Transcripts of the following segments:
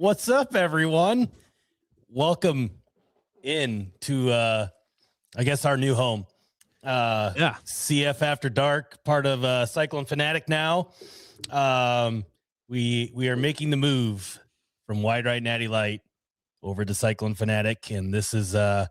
What's up, everyone? Welcome in to, I guess, our new home. CF After Dark, part of Cyclone Fanatic now. We are making the move from Right Natty Lite over to Cyclone Fanatic, and this is our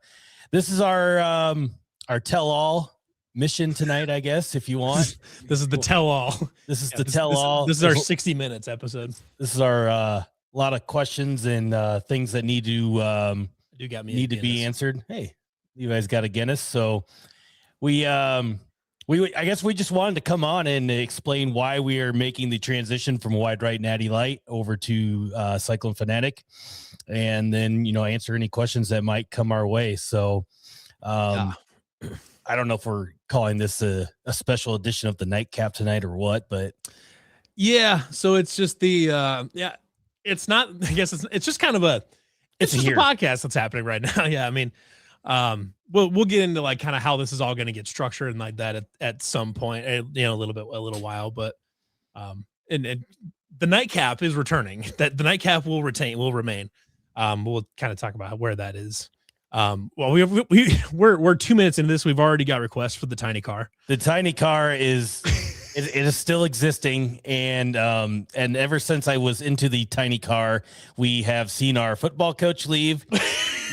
tell-all mission tonight, I guess, if you want. This is the tell-all. This is the tell-all. This is our 60 minutes episode. This is our lot of questions and things that need to be answered. Hey, you guys got a Guinness, so I guess we just wanted to come on and explain why we are making the transition from Right Natty Lite over to Cyclone Fanatic, and then answer any questions that might come our way. So I don't know if we're calling this a special edition of the nightcap tonight or what, but yeah. So it's just the it's not. I guess it's just kind of it's just a podcast that's happening right now. Yeah, I mean, we'll get into like kind of how this is all going to get structured and like that at some point, a little while, but and the nightcap is returning. That the nightcap will remain. We'll kind of talk about where that is. Well, we're 2 minutes into this. We've already got requests for the tiny car. The tiny car is it is still existing, and ever since I was into the tiny car, we have seen our football coach leave.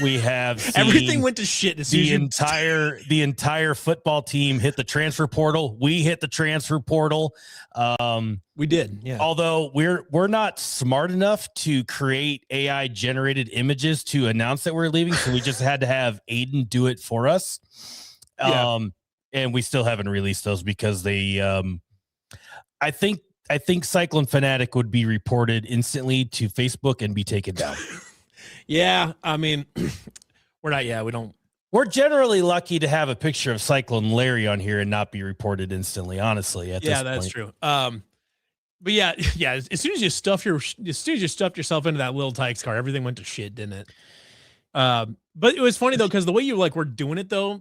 We have seen everything went to shit. The entire football team hit the transfer portal. We hit the transfer portal. We did, yeah. Although we're not smart enough to create AI generated images to announce that we're leaving, so we just had to have Aiden do it for us. Yeah. And we still haven't released those because they I think Cyclone Fanatic would be reported instantly to Facebook and be taken down. Yeah, I mean, we're not. Yeah, we don't. We're generally lucky to have a picture of Cyclone Larry on here and not be reported instantly. Honestly, at this point. That's true. But yeah. As soon as you stuffed yourself into that little Tykes car, everything went to shit, didn't it? But it was funny though, because the way you were doing it though,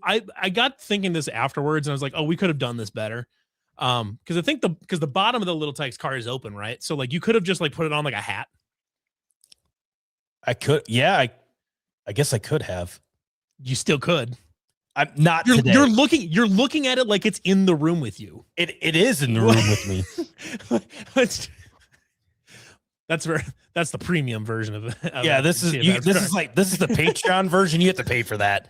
I got thinking this afterwards, and I was like, oh, we could have done this better. Because I think the bottom of the little Tykes car is open, right? So like you could have just like put it on like a hat. I could, yeah. I guess I could have. You still could. I'm not. You're looking at it like it's in the room with you. It is in the room with me. That's the premium version of it. Yeah, this is the Patreon version. You have to pay for that.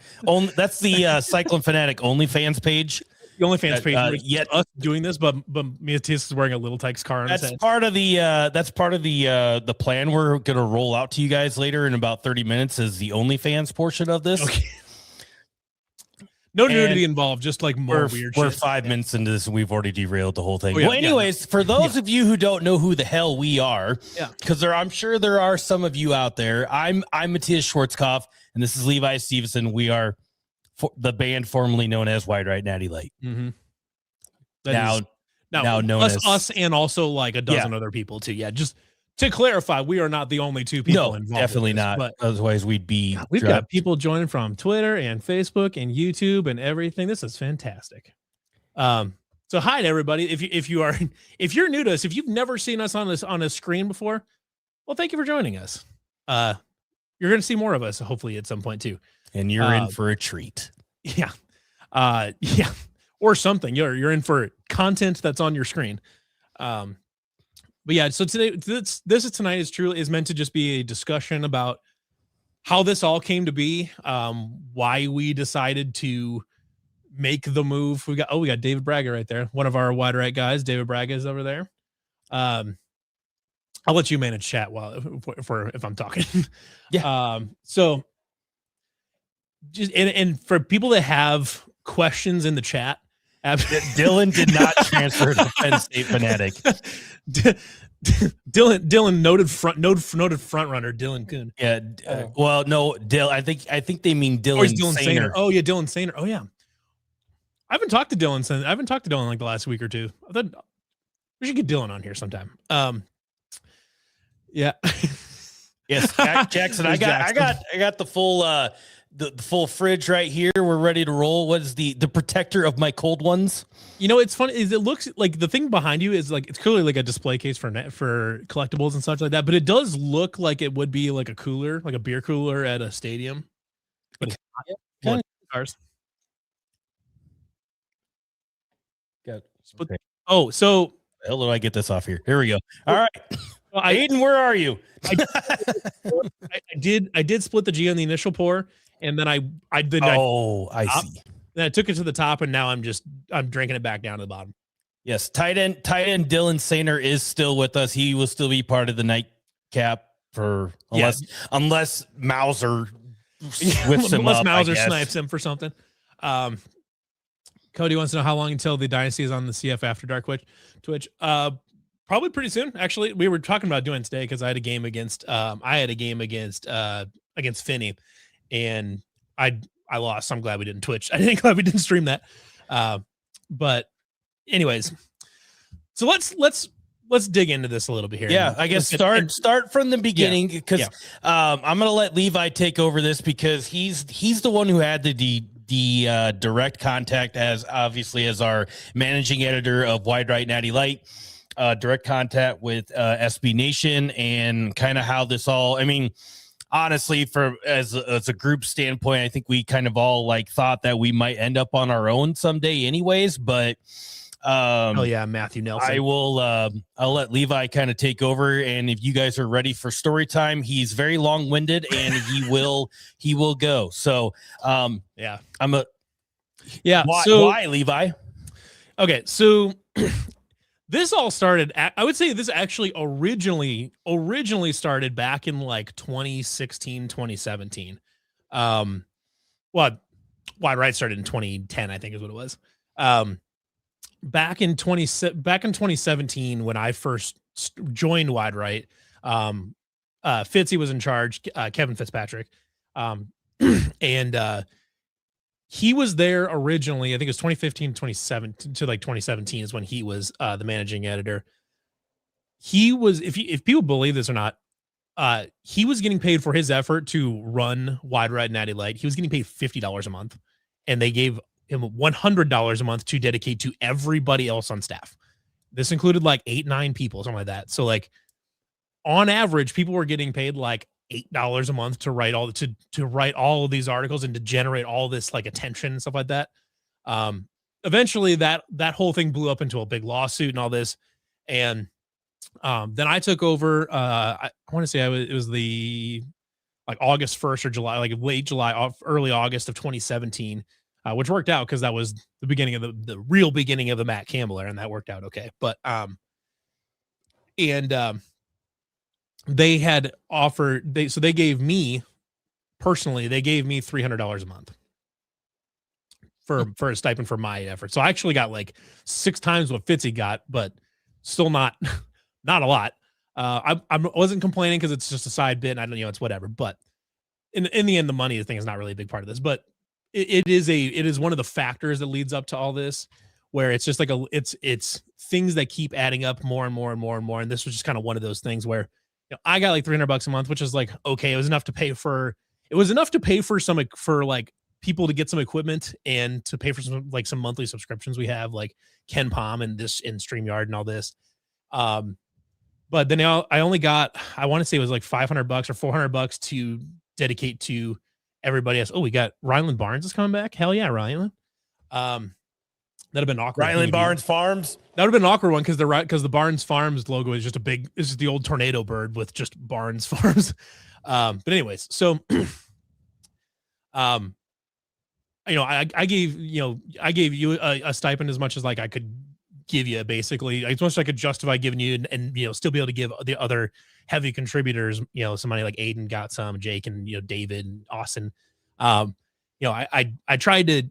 That's the Cyclone Fanatic OnlyFans page. The OnlyFans page. Yet us doing this, but Matthias is wearing a little Tykes car. That's part of the plan we're gonna roll out to you guys later in about 30 minutes is the OnlyFans portion of this. Okay. No nudity involved, just like more weird shit. We're 5 minutes into this and we've already derailed the whole thing. Well, anyways, for those of you who don't know who the hell we are, because I'm sure there are some of you out there. I'm Matthias Schwarzkopf, and this is Levi Stevenson. We are the band formerly known as Right Natty Lite. Mm-hmm. Now known as us and also like a dozen other people too. Yeah, just to clarify, we are not the only two people involved. Definitely not. But otherwise, we'd be. We've got people joining from Twitter and Facebook and YouTube and everything. This is fantastic. So hi to everybody. If you're new to us, if you've never seen us on a screen before, well, thank you for joining us. You're going to see more of us hopefully at some point too. And you're in for a treat. Yeah. Or something. You're in for content that's on your screen. But yeah, so today, tonight is meant to just be a discussion about how this all came to be, why we decided to make the move. We got David Braga right there, one of our Wide Right guys. David Braga is over there. I'll let you manage chat if I'm talking. Yeah. So just and for people that have questions in the chat. Dylan did not transfer to Penn State Fanatic. Dylan noted front runner Dylan Kuhn. Yeah. Well, no, I think they mean Dylan. Dylan Sainer. Oh yeah, Dylan Sainer. Oh yeah. I haven't talked to Dylan like the last week or two. I thought we should get Dylan on here sometime. Yeah. Yes, Jackson. I got the full the full fridge right here. We're ready to roll. What is the protector of my cold ones? You know, it's funny is it looks like the thing behind you is like it's clearly like a display case for collectibles and such like that, but it does look like it would be like a cooler, like a beer cooler at a stadium. But it's not. Cars. Good. Okay. Oh, so how do I get this off here? Here we go. All right. Well, Aiden, where are you? I did split the G on the initial pour, and then I see. Then I took it to the top, and now I'm drinking it back down to the bottom. Yes, tight end Dylan Sainer is still with us. He will still be part of the nightcap unless Mauser whips him up. Mauser snipes him for something. Cody wants to know how long until the Dynasty is on the CF After Dark Twitch. Probably pretty soon. Actually, we were talking about doing today because I had a game against Finney, and I lost. So I'm glad we didn't Twitch. Glad we didn't stream that. But anyways, so let's dig into this a little bit here. Yeah, I guess start from the beginning because I'm gonna let Levi take over this because he's the one who had the direct contact as our managing editor of Right Natty Lite. Direct contact with SB Nation and kind of how this all, I mean, honestly, as a group standpoint, I think we kind of all thought that we might end up on our own someday anyways, but Matthew Nelson. I'll let Levi kind of take over, and if you guys are ready for story time, he's very long-winded and he will go. So why Levi? Okay, so this all started, I would say this actually originally started back in 2016, 2017. Wide Right started in 2010, I think is what it was. Back in 2017, when I first joined Wide Right, Fitzy was in charge, Kevin Fitzpatrick. And he was there originally, I think it was 2015, 2017 to 2017 is when he was the managing editor. He was, if people believe this or not, he was getting paid for his effort to run Wide Right Natty Lite. He was getting paid $50 a month, and they gave him $100 a month to dedicate to everybody else on staff. This included 8-9 people, something like that. So on average, people were getting paid $8 a month to write all of these articles and to generate all this attention and stuff like that. Eventually that whole thing blew up into a big lawsuit and all this. And then I took over. I want to say it was the August 1st or July, late July, early August of 2017, which worked out because that was the beginning of the real beginning of the Matt Campbell era, and that worked out okay. But they had offered, they gave me personally, $300 a month for a stipend for my effort. So I actually got 6 times what Fitzy got, but still not a lot. I wasn't complaining because it's just a side bit. And I don't, it's whatever. But in the end, the money thing is not really a big part of this. But it is one of the factors that leads up to all this, where it's just it's things that keep adding up more and more and more and more. And this was just kind of one of those things where I got $300 a month, which is okay. It was enough to pay for people to get some equipment and to pay for some monthly subscriptions we have, like Ken Palm and StreamYard and all this. But then I only got, I want to say it was $500 or $400 to dedicate to everybody else. Oh, we got Ryland Barnes is coming back. Hell yeah, Ryland. That'd have been awkward. Ryland Barnes Farms. That would have been an awkward one because the Barnes Farms logo is just it's just the old tornado bird with just Barnes Farms. But anyways, so I gave you a stipend as much as I could give you, basically as much as I could justify giving you, and still be able to give the other heavy contributors, somebody like Aiden got some, Jake and David and Austin. I tried to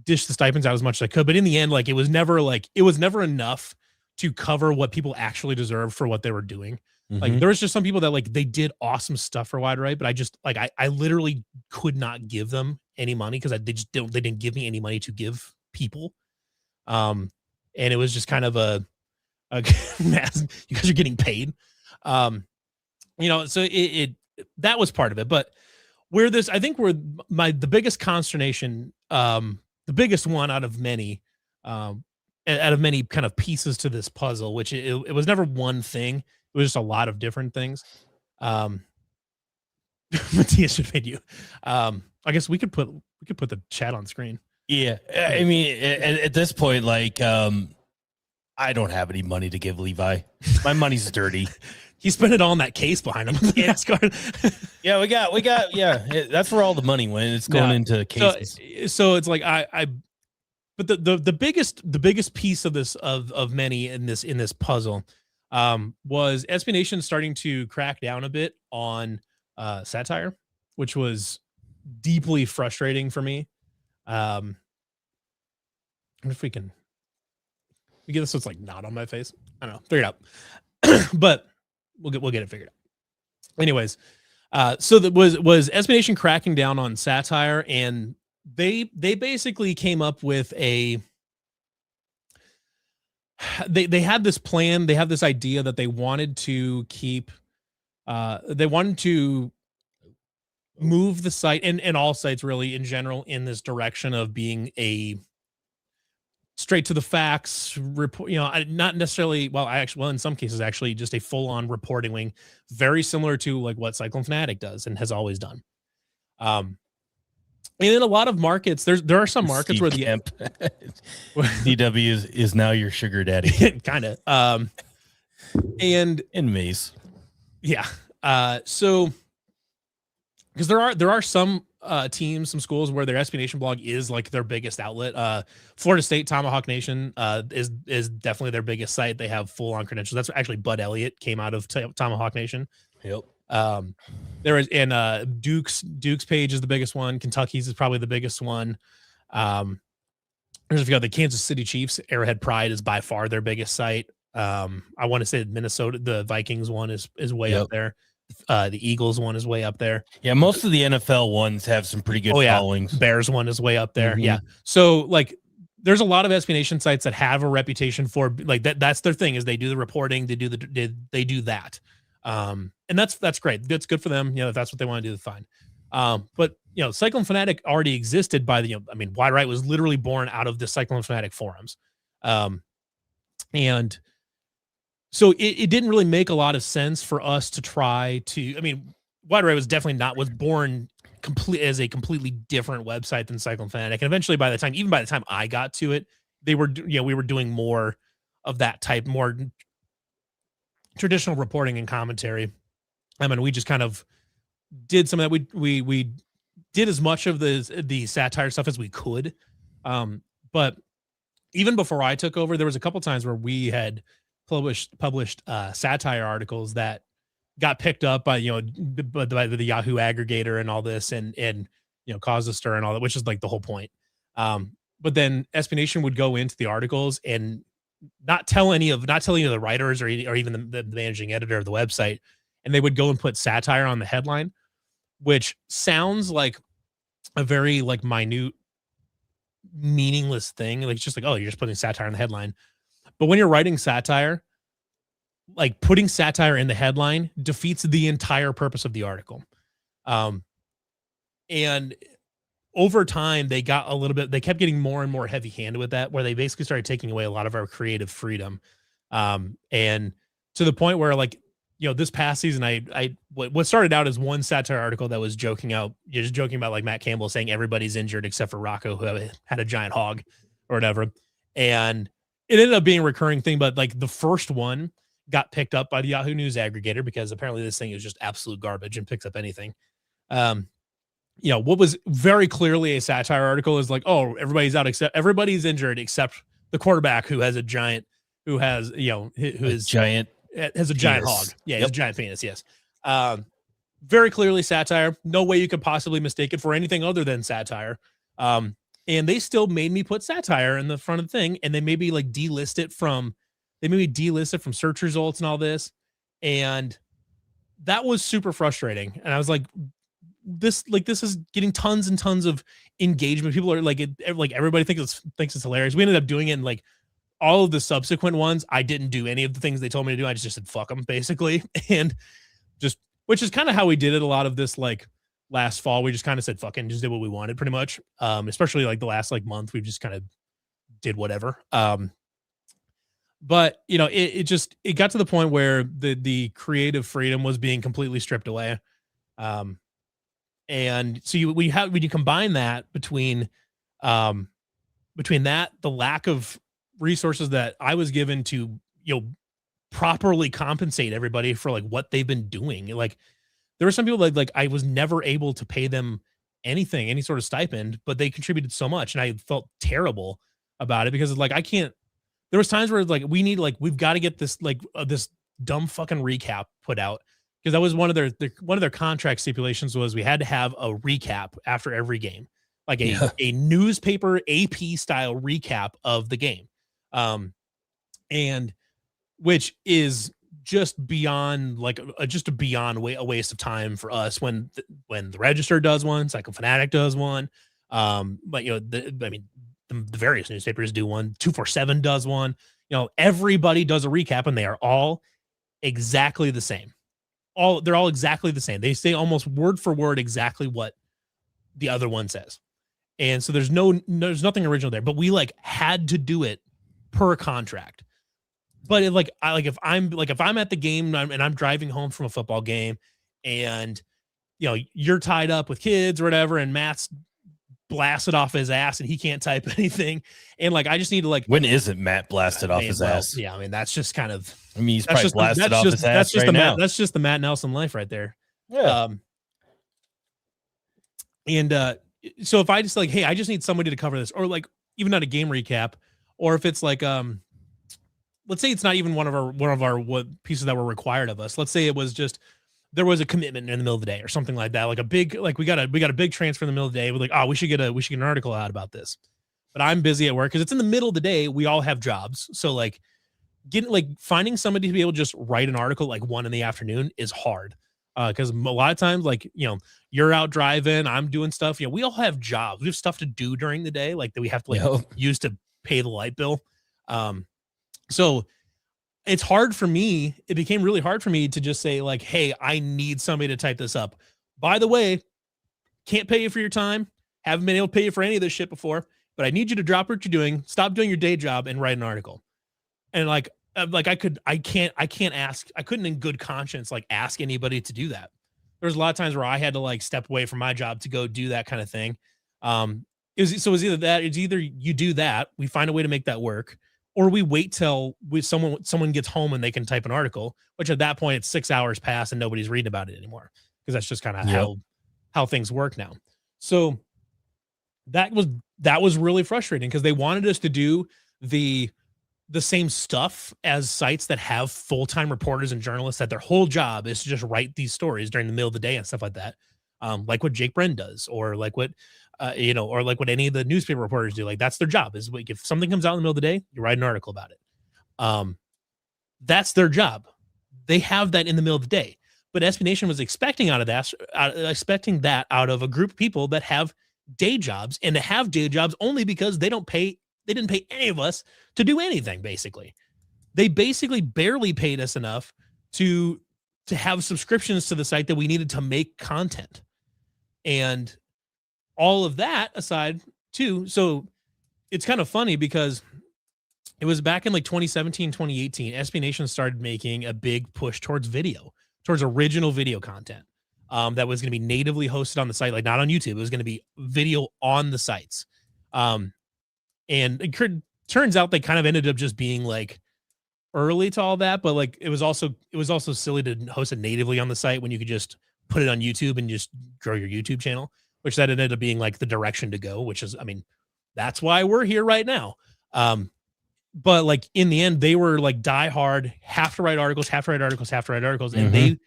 dish the stipends out as much as I could, but in the end, it was never enough to cover what people actually deserved for what they were doing. Mm-hmm. There was just some people that they did awesome stuff for Wide Right, but I just I literally could not give them any money because they didn't give me any money to give people. And it was just kind of a mass, you guys are getting paid. So that was part of it. But where the biggest consternation, the biggest one out of many kind of pieces to this puzzle, which it was never one thing. It was just a lot of different things. Matthias should feed you. I guess we could put the chat on screen. Yeah. I mean, at this point, like, I don't have any money to give Levi. My money's dirty. He spent it all on that case behind him. Yeah. Yeah, we got. Yeah, that's where all the money went. It's going into cases. So it's like but the biggest piece of this of many in this puzzle was SB Nation starting to crack down a bit on satire, which was deeply frustrating for me. I wonder if we get this so it's like not on my face. I don't know. Figure it out. But we'll get it figured out. Anyways, so that was SB Nation cracking down on satire, and they basically came up with they had this plan, they have this idea that they wanted to keep move the site and all sites really in general in this direction of being a straight to the facts report, not necessarily, in some cases actually just a full-on reporting wing, very similar to like what Cyclone Fanatic does and has always done. And in a lot of markets, there are some markets where DW is now your sugar daddy. Kind of. And in Maze. Yeah. So because there are some teams, some schools where their SB Nation blog is like their biggest outlet. Florida State Tomahawk Nation is definitely their biggest site. They have full on credentials. That's actually Bud Elliott came out of Tomahawk Nation. Yep. There is, and Duke's page is the biggest one. Kentucky's is probably the biggest one. There's the Kansas City Chiefs. Arrowhead Pride is by far their biggest site. I want to say Minnesota, the Vikings one is way up there. The Eagles one is way up there. Yeah, most of the NFL ones have some pretty good followings. Bears one is way up there. Mm-hmm. Yeah. So like there's a lot of SB Nation sites that have a reputation for like that's their thing, is they do the reporting, they do that. And that's great. That's good for them. If that's what they want to do, fine. But Cyclone Fanatic already existed by Wide Right was literally born out of the Cyclone Fanatic forums. And so it didn't really make a lot of sense for us to try to, Wide Right was born as a completely different website than Cyclone Fanatic. And eventually by the time I got to it, we were doing more of that type, more traditional reporting and commentary. We just kind of did some of that. We did as much of the satire stuff as we could. But even before I took over, there was a couple times where we had published satire articles that got picked up by the Yahoo aggregator and all this, and caused a stir and all that, which is like the whole point. But then SB Nation would go into the articles and not tell any of the writers or even the managing editor of the website, and they would go and put satire on the headline, which sounds like a very like minute, meaningless thing. Like it's just like, oh, you're just putting satire on the headline. But when you're writing satire, like putting satire in the headline defeats the entire purpose of the article. And over time, they kept getting more and more heavy handed with that, where they basically started taking away a lot of our creative freedom. And to the point where this past season, what started out as one satire article that was joking about like Matt Campbell saying everybody's injured except for Rocco, who had a giant hog or whatever. And it ended up being a recurring thing, but like the first one got picked up by the Yahoo News aggregator because apparently this thing is just absolute garbage and picks up anything. What was very clearly a satire article is like, oh, everybody's injured except the quarterback who has a giant hog. Yeah, penis. He's a giant penis. Yes. Very clearly satire. No way you could possibly mistake it for anything other than satire. And they still made me put satire in the front of the thing, and they maybe delist it from search results and all this. And that was super frustrating. And I was like, this is getting tons and tons of engagement. People are everybody thinks it's hilarious. We ended up doing it in all of the subsequent ones. I didn't do any of the things they told me to do. I just said, fuck them, basically. And which is kind of how we did it. A lot of this, last fall, we just kind of said, fucking just did what we wanted pretty much. Especially like the last like month, we've just kind of did whatever. But you know, it got to the point where the creative freedom was being completely stripped away. And so when you combine that between that, the lack of resources that I was given to, you know, properly compensate everybody for like what they've been doing. Like there were some people like I was never able to pay them anything, any sort of stipend, but they contributed so much. And I felt terrible about it because like, there was times where like, we've got to get this, like this dumb fucking recap put out. Because that was one of their contract stipulations was we had to have a recap after every game, like a newspaper AP style recap of the game, and which is just beyond like just a waste of time for us when the Register does one, Cyclone Fanatic does one, but you know the various newspapers do one, 247 does one, you know, everybody does a recap and they are all exactly the same. They're all exactly the same. They say almost word for word exactly what the other one says. And so there's nothing original there, but we like had to do it per contract. But if I'm at the game and I'm driving home from a football game and you know you're tied up with kids or whatever and Matt's blasted off his ass and he can't type anything and like I just need to like when isn't Matt blasted off his ass? Yeah, I mean that's just kind of he's probably blasted off his ass right now. That's just the Matt Nelson life right there. Yeah. So if I just like, hey, I just need somebody to cover this, or like even not a game recap, or if it's like let's say it's not even one of our what pieces that were required of us. Let's say it was just there was a commitment in the middle of the day or something like that, like a big like we got a big transfer in the middle of the day. We're like, oh, we should get an article out about this. But I'm busy at work because it's in the middle of the day. We all have jobs, so like finding somebody to be able to just write an article like 1 PM is hard. Because a lot of times, like, you know, you're out driving, I'm doing stuff. You know, we all have jobs. We have stuff to do during the day, like that we have to like use to pay the light bill. So it's hard for me. It became really hard for me to just say like, hey, I need somebody to type this up. By the way, can't pay you for your time. Haven't been able to pay you for any of this shit before, but I need you to drop what you're doing, stop doing your day job and write an article. And like I couldn't in good conscience like ask anybody to do that. There's a lot of times where I had to like step away from my job to go do that kind of thing. It's either you do that, we find a way to make that work, or we wait till someone gets home and they can type an article, which at that point it's 6 hours past and nobody's reading about it anymore because that's just kind of how things work now. So that was really frustrating because they wanted us to do the same stuff as sites that have full-time reporters and journalists that their whole job is to just write these stories during the middle of the day and stuff like that. Like what Jake Bren does, or like what, or like what any of the newspaper reporters do. Like that's their job, is like, if something comes out in the middle of the day, you write an article about it. That's their job. They have that in the middle of the day, but SB Nation was expecting that out of a group of people that have day jobs, and to have day jobs only because they didn't pay any of us to do anything. Basically, they barely paid us enough to have subscriptions to the site that we needed to make content. And all of that aside too. So it's kind of funny because it was back in like 2017, 2018, SB Nation started making a big push towards original video content. That was going to be natively hosted on the site, like not on YouTube. It was going to be video on the sites. And it turns out they kind of ended up just being like early to all that, but like it was also silly to host it natively on the site when you could just put it on YouTube and just grow your YouTube channel, which that ended up being like the direction to go, which is, I mean, that's why we're here right now. But like in the end, they were like die hard, have to write articles. And they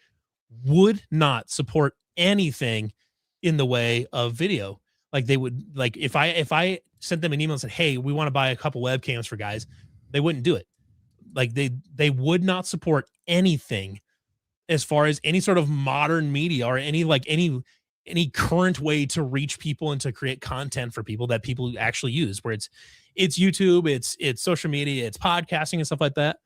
would not support anything in the way of video. Like they would, like if I sent them an email and said, hey, we want to buy a couple webcams for guys, they wouldn't do it. Like they would not support anything as far as any sort of modern media or any current way to reach people and to create content for people that people actually use, where it's YouTube, it's social media, it's podcasting and stuff like that.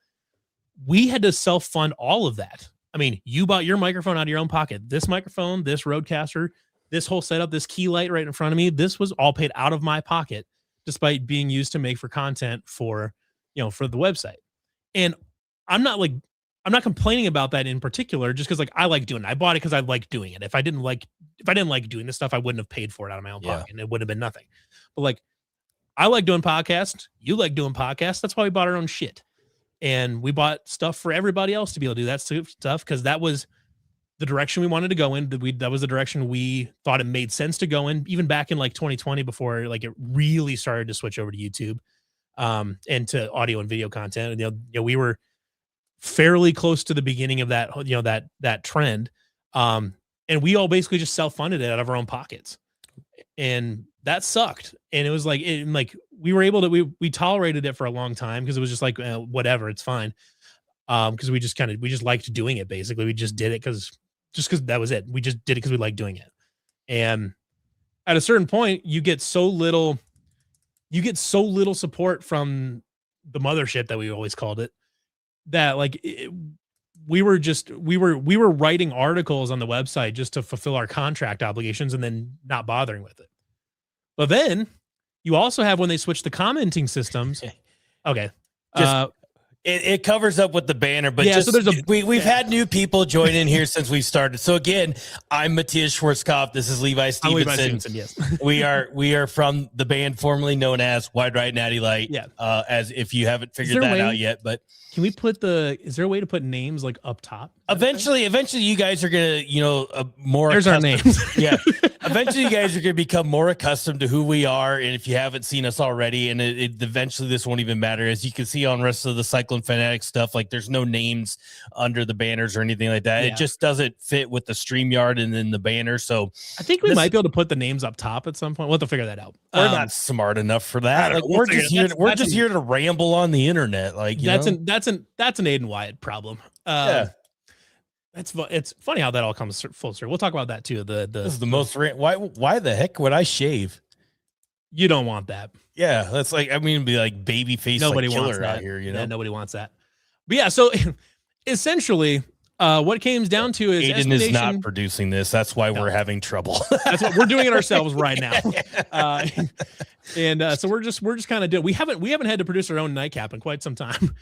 We had to self-fund all of that. I mean, you bought your microphone out of your own pocket. This microphone, this Rodecaster, this whole setup, this key light right in front of me, this was all paid out of my pocket, despite being used to make for content for, for the website. And I'm not complaining about that in particular, just because like I like doing it. I bought it because I like doing it. If I didn't like doing this stuff, I wouldn't have paid for it out of my own pocket, and it would have been nothing. But like, I like doing podcasts. You like doing podcasts. That's why we bought our own shit. And we bought stuff for everybody else to be able to do that stuff, because that was the direction we wanted to go in. That was the direction we thought it made sense to go in, even back in like 2020, before like it really started to switch over to YouTube and to audio and video content. And we were fairly close to the beginning of that, that trend. And we all basically just self-funded it out of our own pockets. And that sucked. And it was like, we were able to, we tolerated it for a long time, because it was just like, whatever, it's fine. Because we just liked doing it. Basically, we just did it because that was it. We just did it because we liked doing it. And at a certain point, you get so little support from the mothership, that we always called it, that like we were writing articles on the website just to fulfill our contract obligations, and then not bothering with it. But then you also have, when they switch the commenting systems. Okay. It covers up with the banner, but so we've had new people join in here since we started. So again, I'm Matthias Schwarzkopf. This is Levi Stevenson. Yes. we are from the band formerly known as Right Natty Lite. Yeah. As if you haven't figured that out yet, but can we is there a way to put names like up top? Eventually you guys are going to, more. There's our names. Yeah. Eventually you guys are going to become more accustomed to who we are. And if you haven't seen us already, and eventually this won't even matter, as you can see on the rest of the Cyclone Fanatic stuff, like there's no names under the banners or anything like that. Yeah. It just doesn't fit with the StreamYard and then the banner. So I think we might be able to put the names up top at some point. We'll have to figure that out. We're not smart enough for that. Like, we're just here to ramble on the internet. Like, that's an Aiden Wyatt problem. Yeah. It's funny how that all comes full circle. We'll talk about that too. This is the most why the heck would I shave? You don't want that. Yeah, that's like, I mean, be like baby face. Nobody like wants that out here. Yeah, nobody wants that. But yeah, so essentially, what it comes down to is Aiden is not producing this. That's why we're having trouble. That's what we're doing it ourselves right now. So we're just kind of doing. We haven't had to produce our own nightcap in quite some time.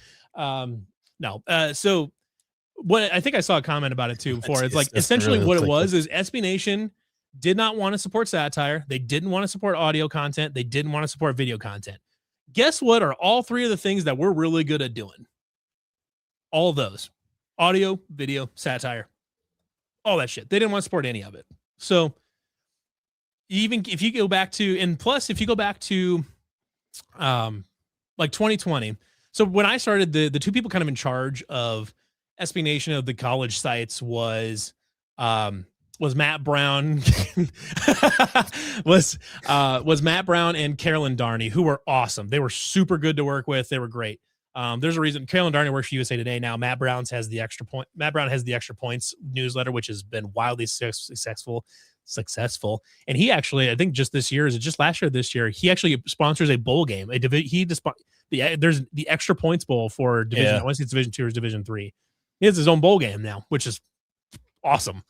So what I think I saw a comment about it too before. It's like essentially really what it was is SB Nation did not want to support satire. They didn't want to support audio content. They didn't want to support video content. Guess what are all three of the things that we're really good at doing? All of those: audio, video, satire, all that shit. They didn't want to support any of it. So even if you go back to, and plus if you go back to like 2020. So when I started, the two people kind of in charge of SB Nation of the college sites was Matt Brown was Matt Brown and Carolyn Darney, who were awesome. They were super good to work with. They were great. There's a reason Carolyn Darney works for USA Today now. Matt Brown has the Extra Extra Points newsletter, which has been wildly successful. And he actually, I think just last year, this year, he actually sponsors a bowl game. There's the Extra Points Bowl for Division. I want to see it's Division 2 or Division 3. He has his own bowl game now, which is awesome.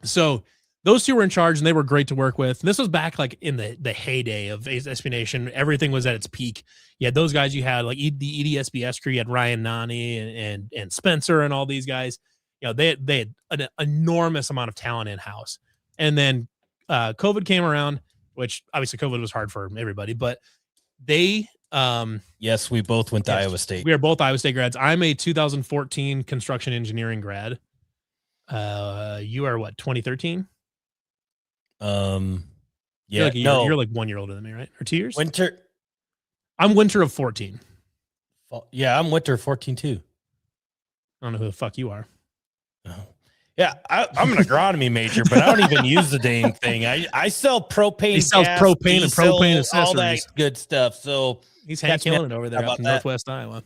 So those two were in charge, and they were great to work with. And this was back like in the heyday of SB Nation. Everything was at its peak. You had those guys. You had like the EDSBS crew. You had Ryan Nani and Spencer and all these guys. They had an enormous amount of talent in house. And then COVID came around, which obviously COVID was hard for everybody, but they yes, we both went to Iowa State. We are both Iowa State grads. I'm a 2014 construction engineering grad. You are what, 2013? Yeah, you're like 1 year older than me, right? Or 2 years? I'm winter of 14. Yeah, I'm winter of 14 too. I don't know who the fuck you are. Oh. Yeah, I'm an agronomy major, but I don't even use the dang thing. I sell propane. He sells propane and propane accessories, all that good stuff. So he's killing it over there out in Northwest Iowa.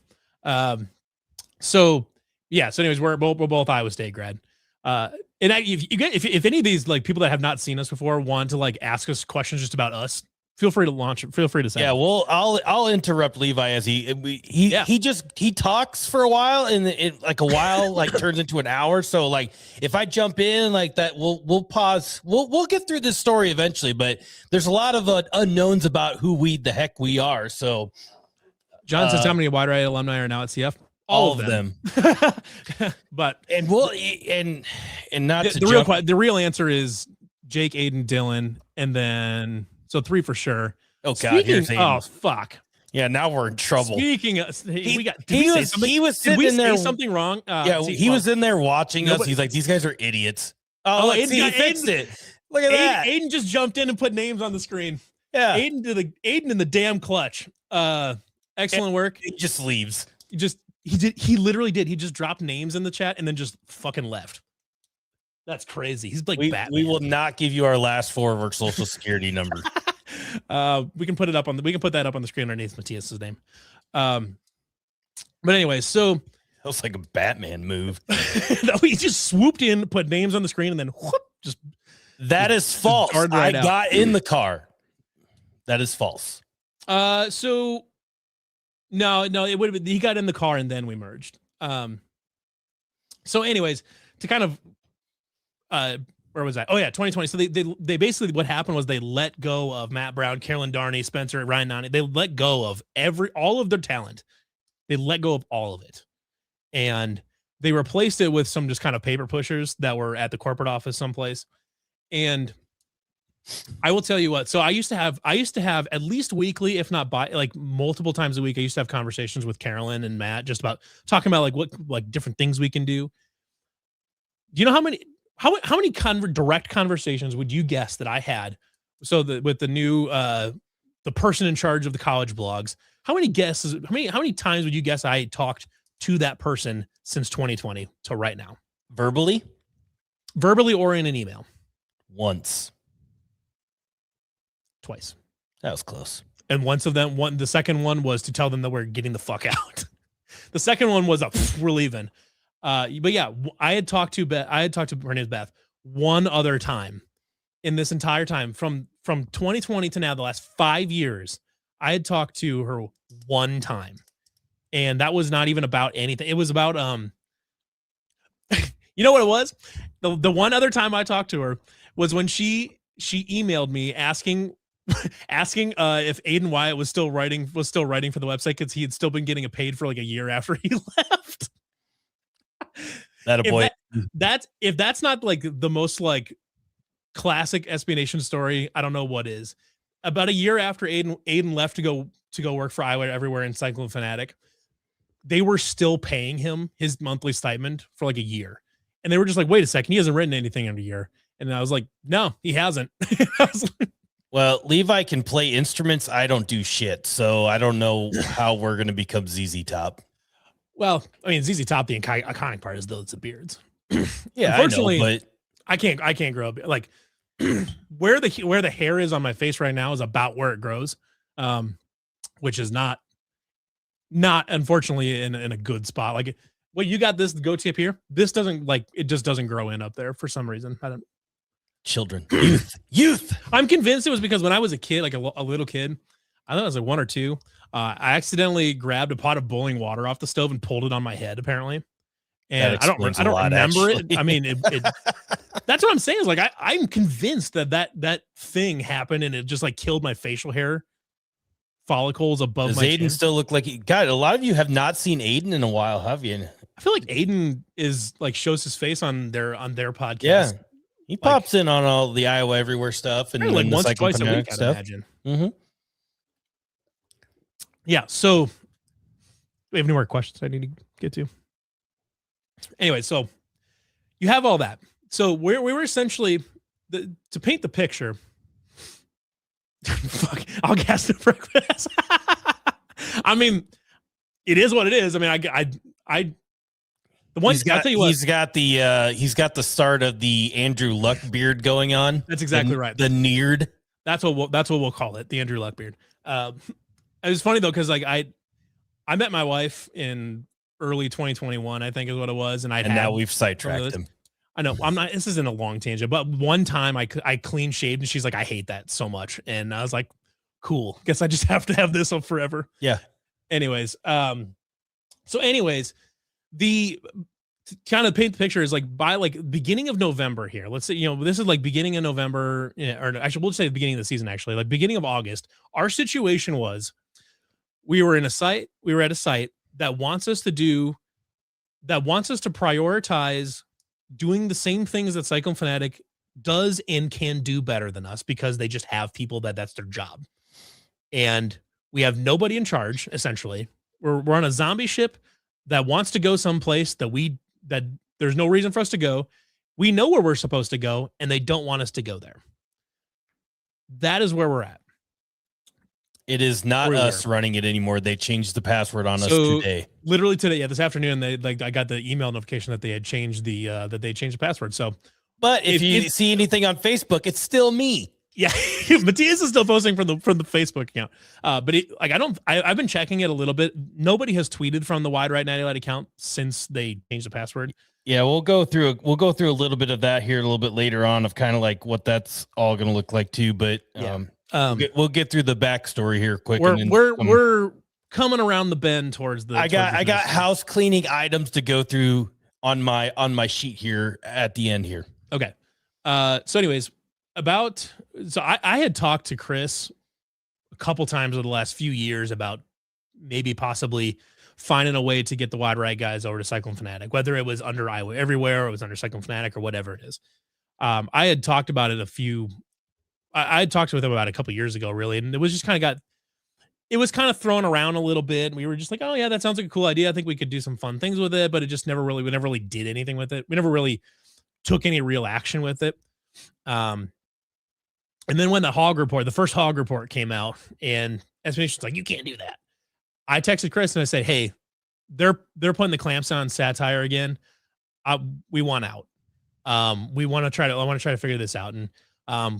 So anyways, we're both Iowa State grad. And if any of these like people that have not seen us before want to like ask us questions just about us, feel free to launch it. Feel free to say. Yeah, well, I'll interrupt Levi as he talks for a while, and it like a while like turns into an hour. So like if I jump in like that, we'll pause. We'll get through this story eventually, but there's a lot of unknowns about who the heck we are. So John says how many Wide Right alumni are now at CF? All of them. But and not the real answer is Jake, Aiden, Dylan, and then so 3 for sure. Oh God! Oh fuck! Yeah, now we're in trouble. Speaking of, he was sitting in there. Something wrong? He was in there watching us. He's like, these guys are idiots. Oh, he fixed it. Look at that. Aiden just jumped in and put names on the screen. Yeah, Aiden in the damn clutch. Excellent work. He just leaves. He literally did. He just dropped names in the chat and then just fucking left. That's crazy. He's like Batman. We will not give you our last 4 of our social security number. We can put that up on the screen underneath Matthias's name. But anyway, so that was like a Batman move. No, he just swooped in, put names on the screen, and then whoop, that is false. I got in the car. That is false. So no, it would have been he got in the car and then we merged. So anyways, to kind of where was I? Oh yeah, 2020. So they basically what happened was they let go of Matt Brown, Carolyn Darney, Spencer, Ryan Nani. They let go of all of their talent. They let go of all of it. And they replaced it with some just kind of paper pushers that were at the corporate office someplace. And I will tell you what. So I used to have at least weekly, if not like multiple times a week. I used to have conversations with Carolyn and Matt just about talking about like what different things we can do. Do you know how many direct conversations would you guess that I had? So with the new the person in charge of the college blogs, how many times would you guess I talked to that person since 2020 to right now? Verbally or in an email? Once. Twice. That was close. And the second one was to tell them that we're getting the fuck out. The second one was we're leaving. But yeah, I had talked to her name is Beth one other time in this entire time from 2020 to now, the last 5 years. I had talked to her one time, and that was not even about anything. It was about you know what it was? The one other time I talked to her was when she emailed me asking if Aiden Wyatt was still writing for the website because he had still been getting paid for like a year after he left. That a boy. If that's not like the most like classic SB Nation story, I don't know what is. About a year after Aiden left to go work for Iowa Everywhere in Cyclone Fanatic, they were still paying him his monthly stipend for like a year. And they were just like, wait a second, he hasn't written anything in a year. And I was like, no, he hasn't. Well, Levi can play instruments. I don't do shit. So I don't know how we're going to become ZZ Top. Well, I mean, ZZ Top, the iconic part is the beards. Yeah, unfortunately, I know, but I can't grow up like where the hair is on my face right now is about where it grows, which is not unfortunately in a good spot. Like, well, you got this goatee up here. This doesn't it just doesn't grow in up there for some reason. I don't. Children, youth. I'm convinced it was because when I was a kid, like a little kid, I think I was like 1 or 2. I accidentally grabbed a pot of boiling water off the stove and pulled it on my head, apparently. And I don't remember it. I mean, that's what I'm saying is like, I'm convinced that thing happened and it just like killed my facial hair follicles above my Aiden chin. Still look like God. A lot of you have not seen Aiden in a while, have you? I feel like Aiden is like shows his face on their podcast. Yeah. He pops in on all the Iowa Everywhere stuff and like once or Cyclone twice a week, stuff. I'd imagine. Mm-hmm. Yeah. So we have any more questions I need to get to? Anyway, so you have all that. So we were essentially to paint the picture. Fuck, I'll gas the breakfast. I mean, it is what it is. I mean, I the one I'll tell you what, he's got the start of the Andrew Luck beard going on. That's exactly right. The neared. That's what we'll call it. The Andrew Luck beard. It was funny though, because like I met my wife in early 2021, I think is what it was, and now we've sidetracked him. I know I'm not. This isn't a long tangent, but one time I clean shaved, and she's like, "I hate that so much," and I was like, cool. Guess I just have to have this up forever. Yeah. Anyways, the kind of paint the picture is like by like beginning of November here. Let's say, this is like beginning of November, or actually we'll say the beginning of the season, actually, like beginning of August. Our situation was we were at a site that wants us to prioritize doing the same things that Cyclone Fanatic does and can do better than us, because they just have people that's their job. And we have nobody in charge, essentially. We're on a zombie ship that wants to go someplace that there's no reason for us to go. We know where we're supposed to go, and they don't want us to go there. That is where we're at. It is not us running it anymore. They changed the password on us today. Literally today, yeah, this afternoon. I got the email notification that they had changed the password. So, but if you see anything on Facebook, it's still me. Yeah, Matthias is still posting from the Facebook account. But I've been checking it a little bit. Nobody has tweeted from the Right Natty Lite account since they changed the password. Yeah, we'll go through a little bit of that here a little bit later on, of kind of like what that's all going to look like too. But we'll get through the backstory here quick. We're coming around the bend towards the. I got house cleaning items to go through on my sheet here at the end here. Okay. So anyways, I had talked to Chris a couple times over the last few years about maybe possibly finding a way to get the Wide Right guys over to Cyclone Fanatic, whether it was under Iowa Everywhere or it was under Cyclone Fanatic or whatever it is. I had talked about it I had talked with him about it a couple years ago, really, and it was just kind of thrown around a little bit. We were just like, oh yeah, that sounds like a cool idea. I think we could do some fun things with it, but it just we never really did anything with it. We never really took any real action with it. And then when the first hog report came out, and SBNation's like, you can't do that. I texted Chris and I said, hey, they're putting the clamps on satire again. We want out. I want to try to figure this out. And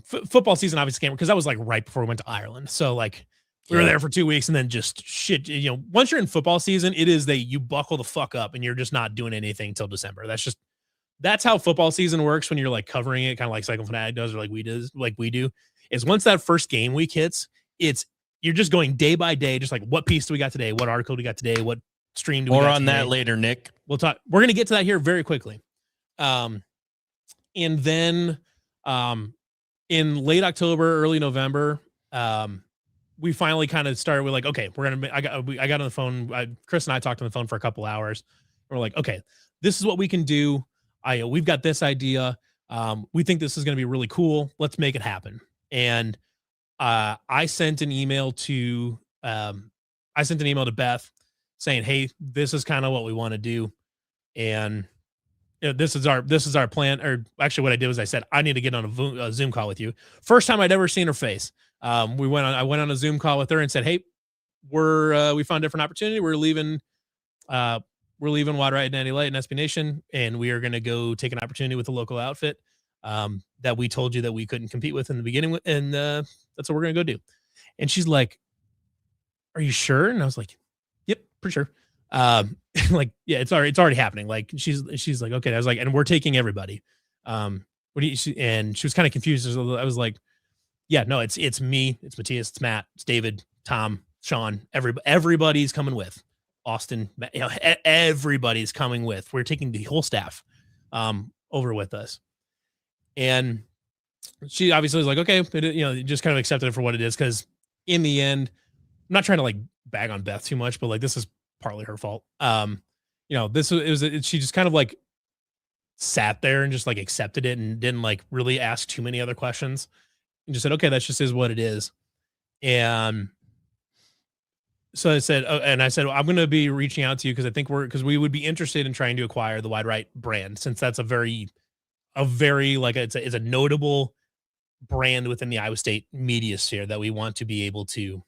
football season obviously came, because that was like right before we went to Ireland. So like we were there for 2 weeks, and then just shit, once you're in football season, it is you buckle the fuck up and you're just not doing anything until December. That's how football season works when you're like covering it, kind of like Cyclone Fanatic does, or like we do, is once that first game week hits, you're just going day by day, just like, what piece do we got today? What article do we got today? What stream do we got today? More on that later, Nick. We're going to get to that here very quickly. And then in late October, early November, we finally kind of started with like, okay, I got on the phone. Chris and I talked on the phone for a couple hours. We're like, okay, this is what we can do. We've got this idea. We think this is going to be really cool. Let's make it happen. And I sent an email to Beth saying, hey, this is kind of what we want to do. And this is our plan. Or actually what I did was I said, I need to get on a Zoom call with you. First time I'd ever seen her face. I went on a Zoom call with her and said, hey, we found a different opportunity. We're leaving Right Natty Lite and SB Nation, and we are going to go take an opportunity with a local outfit that we told you that we couldn't compete with in the beginning. And that's what we're going to go do. And she's like, are you sure? And I was like, yep, pretty sure. Like, yeah, it's already happening. Like she's like, okay. I was like, and we're taking everybody. And she was kind of confused. I was like, yeah, no, it's me, it's Matthias, it's Matt, it's David, Tom, Sean, everybody's coming with. Austin, everybody's coming with. We're taking the whole staff over with us. And she obviously was like, okay, just kind of accepted it for what it is, because in the end, I'm not trying to like bag on Beth too much, but like this is partly her fault. She just kind of like sat there and just like accepted it and didn't like really ask too many other questions, and just said, okay, that just is what it is. And so I said, I'm going to be reaching out to you because we would be interested in trying to acquire the Wide Right brand, since that's a very like it's a notable brand within the Iowa State media sphere that we want to be able to,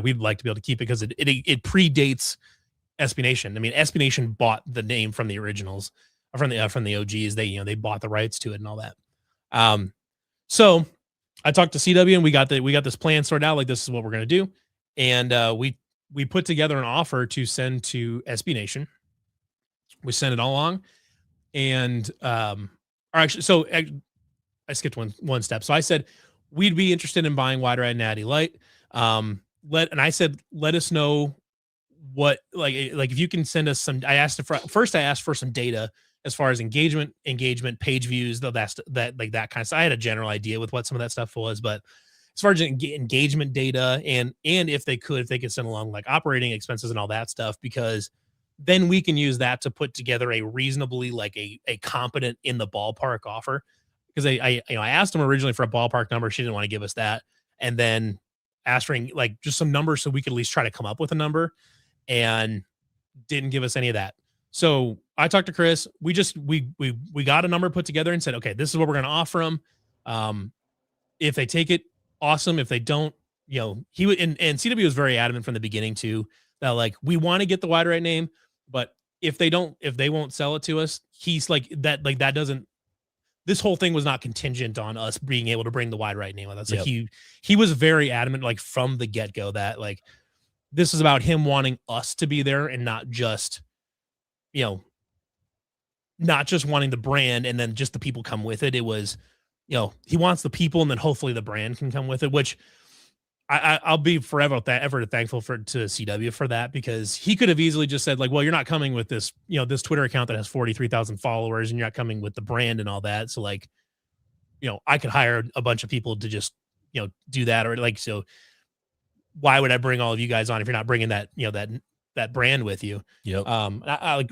we'd like to be able to keep it, because it predates SB Nation. I mean, SB Nation bought the name from the originals, from the OGs. They bought the rights to it and all that. So I talked to CW, and we got this plan sorted out. Like, this is what we're going to do. And we put together an offer to send to SB Nation. We sent it all along. And I skipped one step. So I said, we'd be interested in buying Right Natty Lite. I said, let us know what, like if you can send us some. I asked for some data as far as engagement, page views, though that kind of stuff. I had a general idea with what some of that stuff was, but as far as engagement data and if they could send along like operating expenses and all that stuff, because then we can use that to put together a reasonably like a competent in the ballpark offer. Because I asked them originally for a ballpark number. She didn't want to give us that. And then asked for like just some numbers so we could at least try to come up with a number, and didn't give us any of that. So I talked to Chris. We got a number put together and said, okay, this is what we're going to offer them. If they take it, awesome. If they don't, he would, and CW was very adamant from the beginning too, that like, we want to get the Right name, but if they won't sell it to us, he's like that doesn't, this whole thing was not contingent on us being able to bring the Right name with us. Like he was very adamant, like from the get go, that like, this is about him wanting us to be there and not just wanting the brand and then just the people come with it. It was, he wants the people and then hopefully the brand can come with it, which I'll be forever thankful to CW for that, because he could have easily just said like, well, you're not coming with this, this Twitter account that has 43,000 followers and you're not coming with the brand and all that. So like, I could hire a bunch of people to just, do that, or like, so why would I bring all of you guys on if you're not bringing that, that brand with you? Yep. I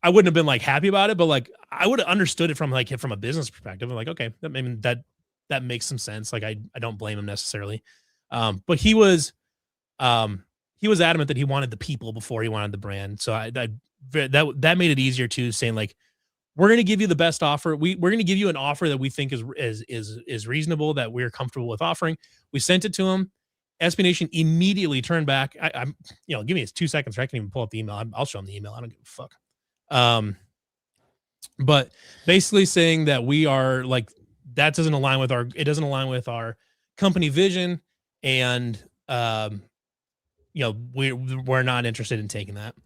wouldn't have been like happy about it, but like I would have understood it from a business perspective. I'm like, okay, that makes some sense. Like I don't blame him necessarily. But he was adamant that he wanted the people before he wanted the brand. So that made it easier too, saying like, we're going to give you the best offer. We're going to give you an offer that we think is reasonable, that we're comfortable with offering. We sent it to him. SB Nation immediately turned back. I'm give me 2 seconds. I can even pull up the email. I'll show him the email. I don't give a fuck. But basically saying that we are like, that doesn't align with our company vision. And, we're not interested in taking that.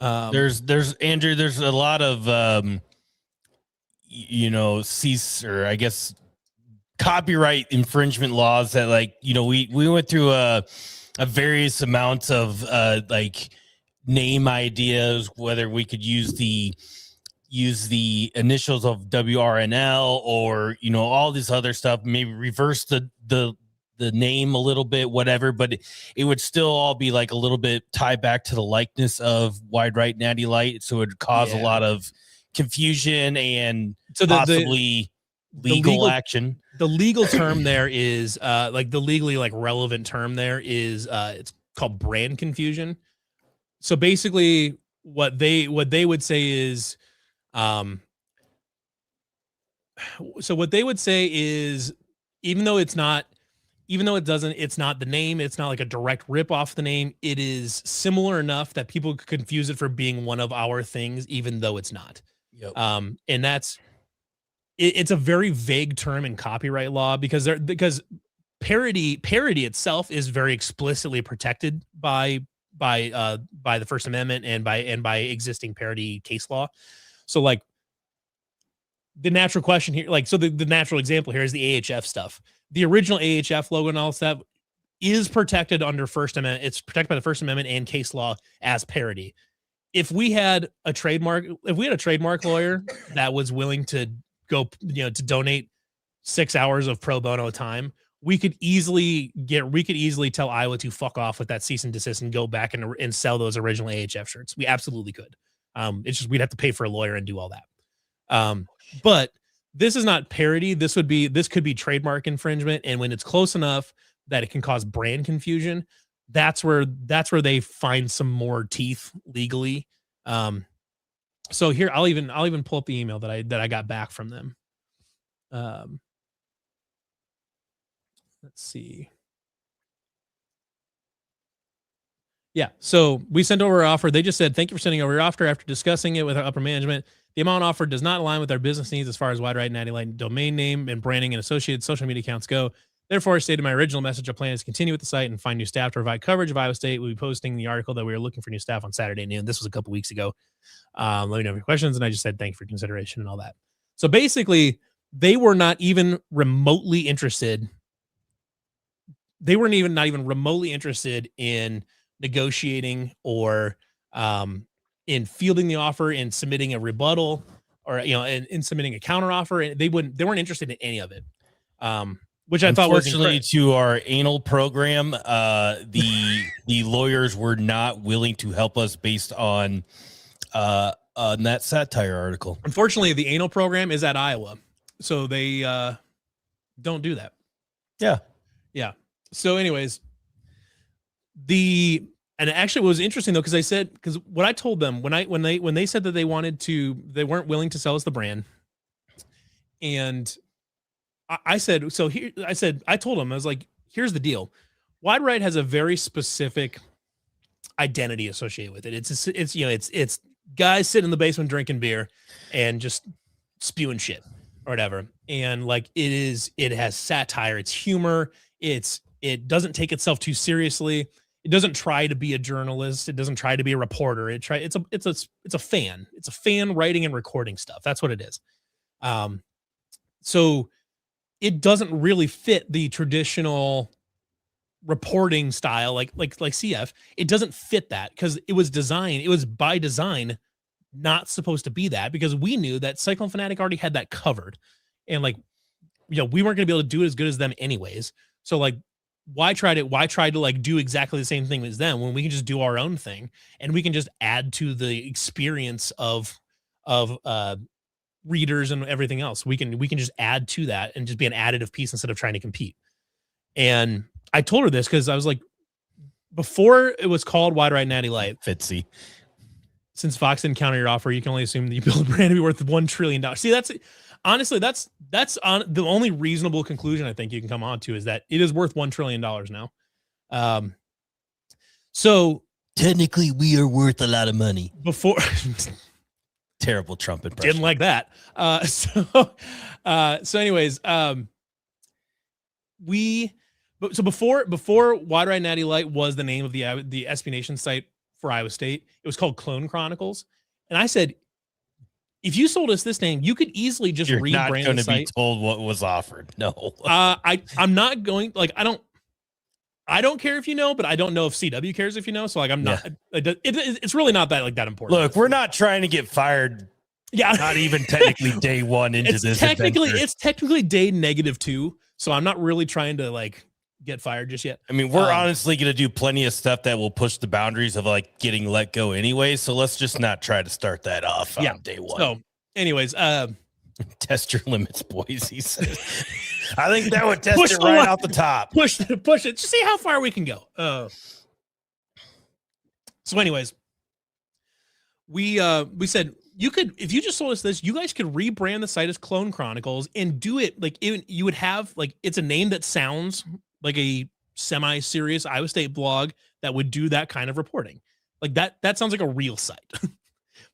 There's Andrew, there's a lot of, cease, or I guess copyright infringement laws that like, we went through a various amounts of, like name ideas, whether we could use the initials of WRNL or, all this other stuff, maybe reverse the name a little bit, whatever, but it would still all be like a little bit tied back to the likeness of Right Natty Lite. So it would cause a lot of confusion and possibly legal action. The legal term there is like the legally like relevant term there is it's called brand confusion. So basically what they would say is even though it's not the name, it's not like a direct rip off the name, it is similar enough that people could confuse it for being one of our things, even though it's not. Yep. And that's it's a very vague term in copyright law, because parody itself is very explicitly protected by the First Amendment and by existing parody case law. So like the natural question here, like, so the natural example here is the AHF stuff. The original AHF logo and all that is protected under First Amendment. It's protected by the First Amendment and case law as parody. If we had a trademark lawyer that was willing to go, to donate 6 hours of pro bono time, we could easily tell Iowa to fuck off with that cease and desist and go back and sell those original AHF shirts. We absolutely could. It's just, we'd have to pay for a lawyer and do all that. But this is not parody. This could be trademark infringement. And when it's close enough that it can cause brand confusion, that's where they find some more teeth legally. So here, I'll even pull up the email that I got back from them. Let's see. Yeah. So we sent over our offer. They just said, thank you for sending over your offer. After discussing it with our upper management, the amount offered does not align with our business needs as far as Right Natty Lite domain name and branding and associated social media accounts go. Therefore, I stated my original message. Our plan is to continue with the site and find new staff to provide coverage of Iowa State. We'll be posting the article that we were looking for new staff on Saturday noon. This was a couple weeks ago. Let me know if you have questions. And I just said, thank you for consideration and all that. So basically, they were not even remotely interested. They weren't even not even remotely interested in negotiating or in fielding the offer, in submitting a rebuttal, or in submitting a counter offer. And they weren't interested in any of it. Which I thought was unfortunately to our anal program, the lawyers were not willing to help us based on that satire article. Unfortunately, the anal program is at Iowa, so they don't do that. Yeah. So, anyways, and actually, it was interesting though, because what I told them when they said that they weren't willing to sell us the brand, and I said, I told them, I was like, here's the deal. Wide Right has a very specific identity associated with it. It's guys sitting in the basement drinking beer and just spewing shit or whatever. And like, it has satire, it's humor. It doesn't take itself too seriously. It doesn't try to be a journalist. It doesn't try to be a reporter. It's a fan. It's a fan writing and recording stuff. That's what it is. So it doesn't really fit the traditional reporting style like CF. It doesn't fit that because it was by design not supposed to be that, because we knew that Cyclone Fanatic already had that covered, and like, we weren't going to be able to do it as good as them anyways. So like, why try to like do exactly the same thing as them when we can just do our own thing, and we can just add to the experience of readers and everything else. We can just add to that and just be an additive piece instead of trying to compete. And I told her this because I was like, before it was called Right Natty Lite, Fitzy, since Fox didn't counter your offer, you can only assume that you build a brand to be worth $1 trillion. See, that's on the only reasonable conclusion I think you can come on to, is that it is worth $1 trillion now. So technically we are worth a lot of money. Before terrible Trump impression. Didn't like that. So anyways, before Wide Right Natty Lite was the name of the SB Nation site for Iowa State, it was called Clone Chronicles. And I said, if you sold us this name, you could easily just rebrand the site. You're not going to be told what was offered. No. I'm not going, like, I don't care if you know, but I don't know if CW cares if you know. So like, I'm not, it's really not that important. Look, we're not trying to get fired. Yeah. Not even technically day one into this. It's technically day -2. So I'm not really trying to like get fired just yet. I mean, we're honestly going to do plenty of stuff that will push the boundaries of like getting let go anyway. So let's just not try to start that off on day one. So anyways, test your limits, boys. He says. I think that would test it right off the top. Push it. Just see how far we can go. So anyways, we said, you could, if you just sold us this, you guys could rebrand the site as Clone Chronicles and do it like, you would have like, it's a name that sounds like a semi-serious Iowa State blog that would do that kind of reporting. Like that sounds like a real site.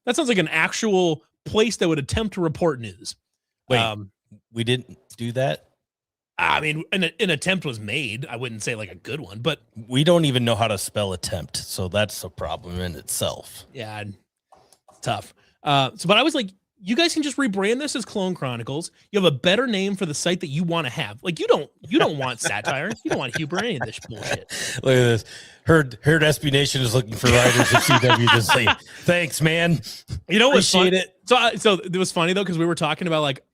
That sounds like an actual place that would attempt to report news. Wait, we didn't do that? I mean, an attempt was made. I wouldn't say like a good one, but we don't even know how to spell attempt. So that's a problem in itself. Yeah, it's tough. But I was like, you guys can just rebrand this as Clone Chronicles. You have a better name for the site that you want to have. Like you don't want satire. You don't want humor, any of this bullshit. Look at this. Heard SB Nation is looking for writers at CW. Just say thanks, man. You know what's funny? It. So it was funny though, because we were talking about like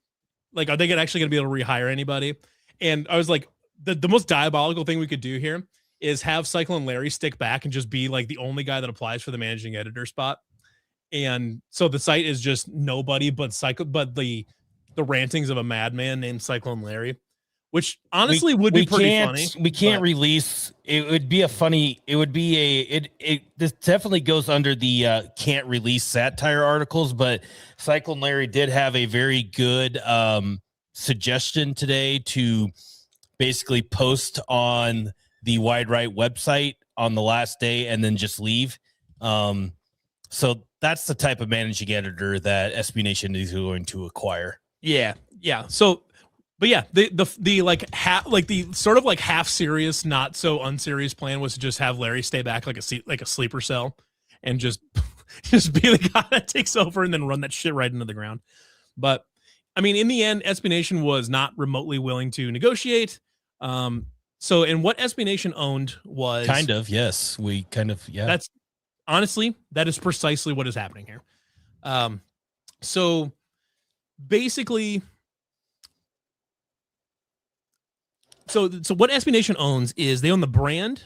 are they actually going to be able to rehire anybody? And I was like, the most diabolical thing we could do here is have Cyclone Larry stick back and just be like the only guy that applies for the managing editor spot. And so the site is just nobody but the rantings of a madman named Cyclone Larry, which honestly would be pretty funny. We can't release. It would be a funny. It would be this definitely goes under the can't release satire articles. But Cyclone Larry did have a very good suggestion today to basically post on the Wide Right website on the last day and then just leave. So that's the type of managing editor that SB Nation is going to acquire. Yeah. So, but yeah, the like the sort of like half serious, not so unserious plan was to just have Larry stay back like a sleeper cell and just be the guy that takes over and then run that shit right into the ground. But I mean, in the end, SB Nation was not remotely willing to negotiate. So, and what SB Nation owned was kind of, yes, yeah. That's honestly, that is precisely what is happening here. So basically, so what SB Nation owns is they own the brand,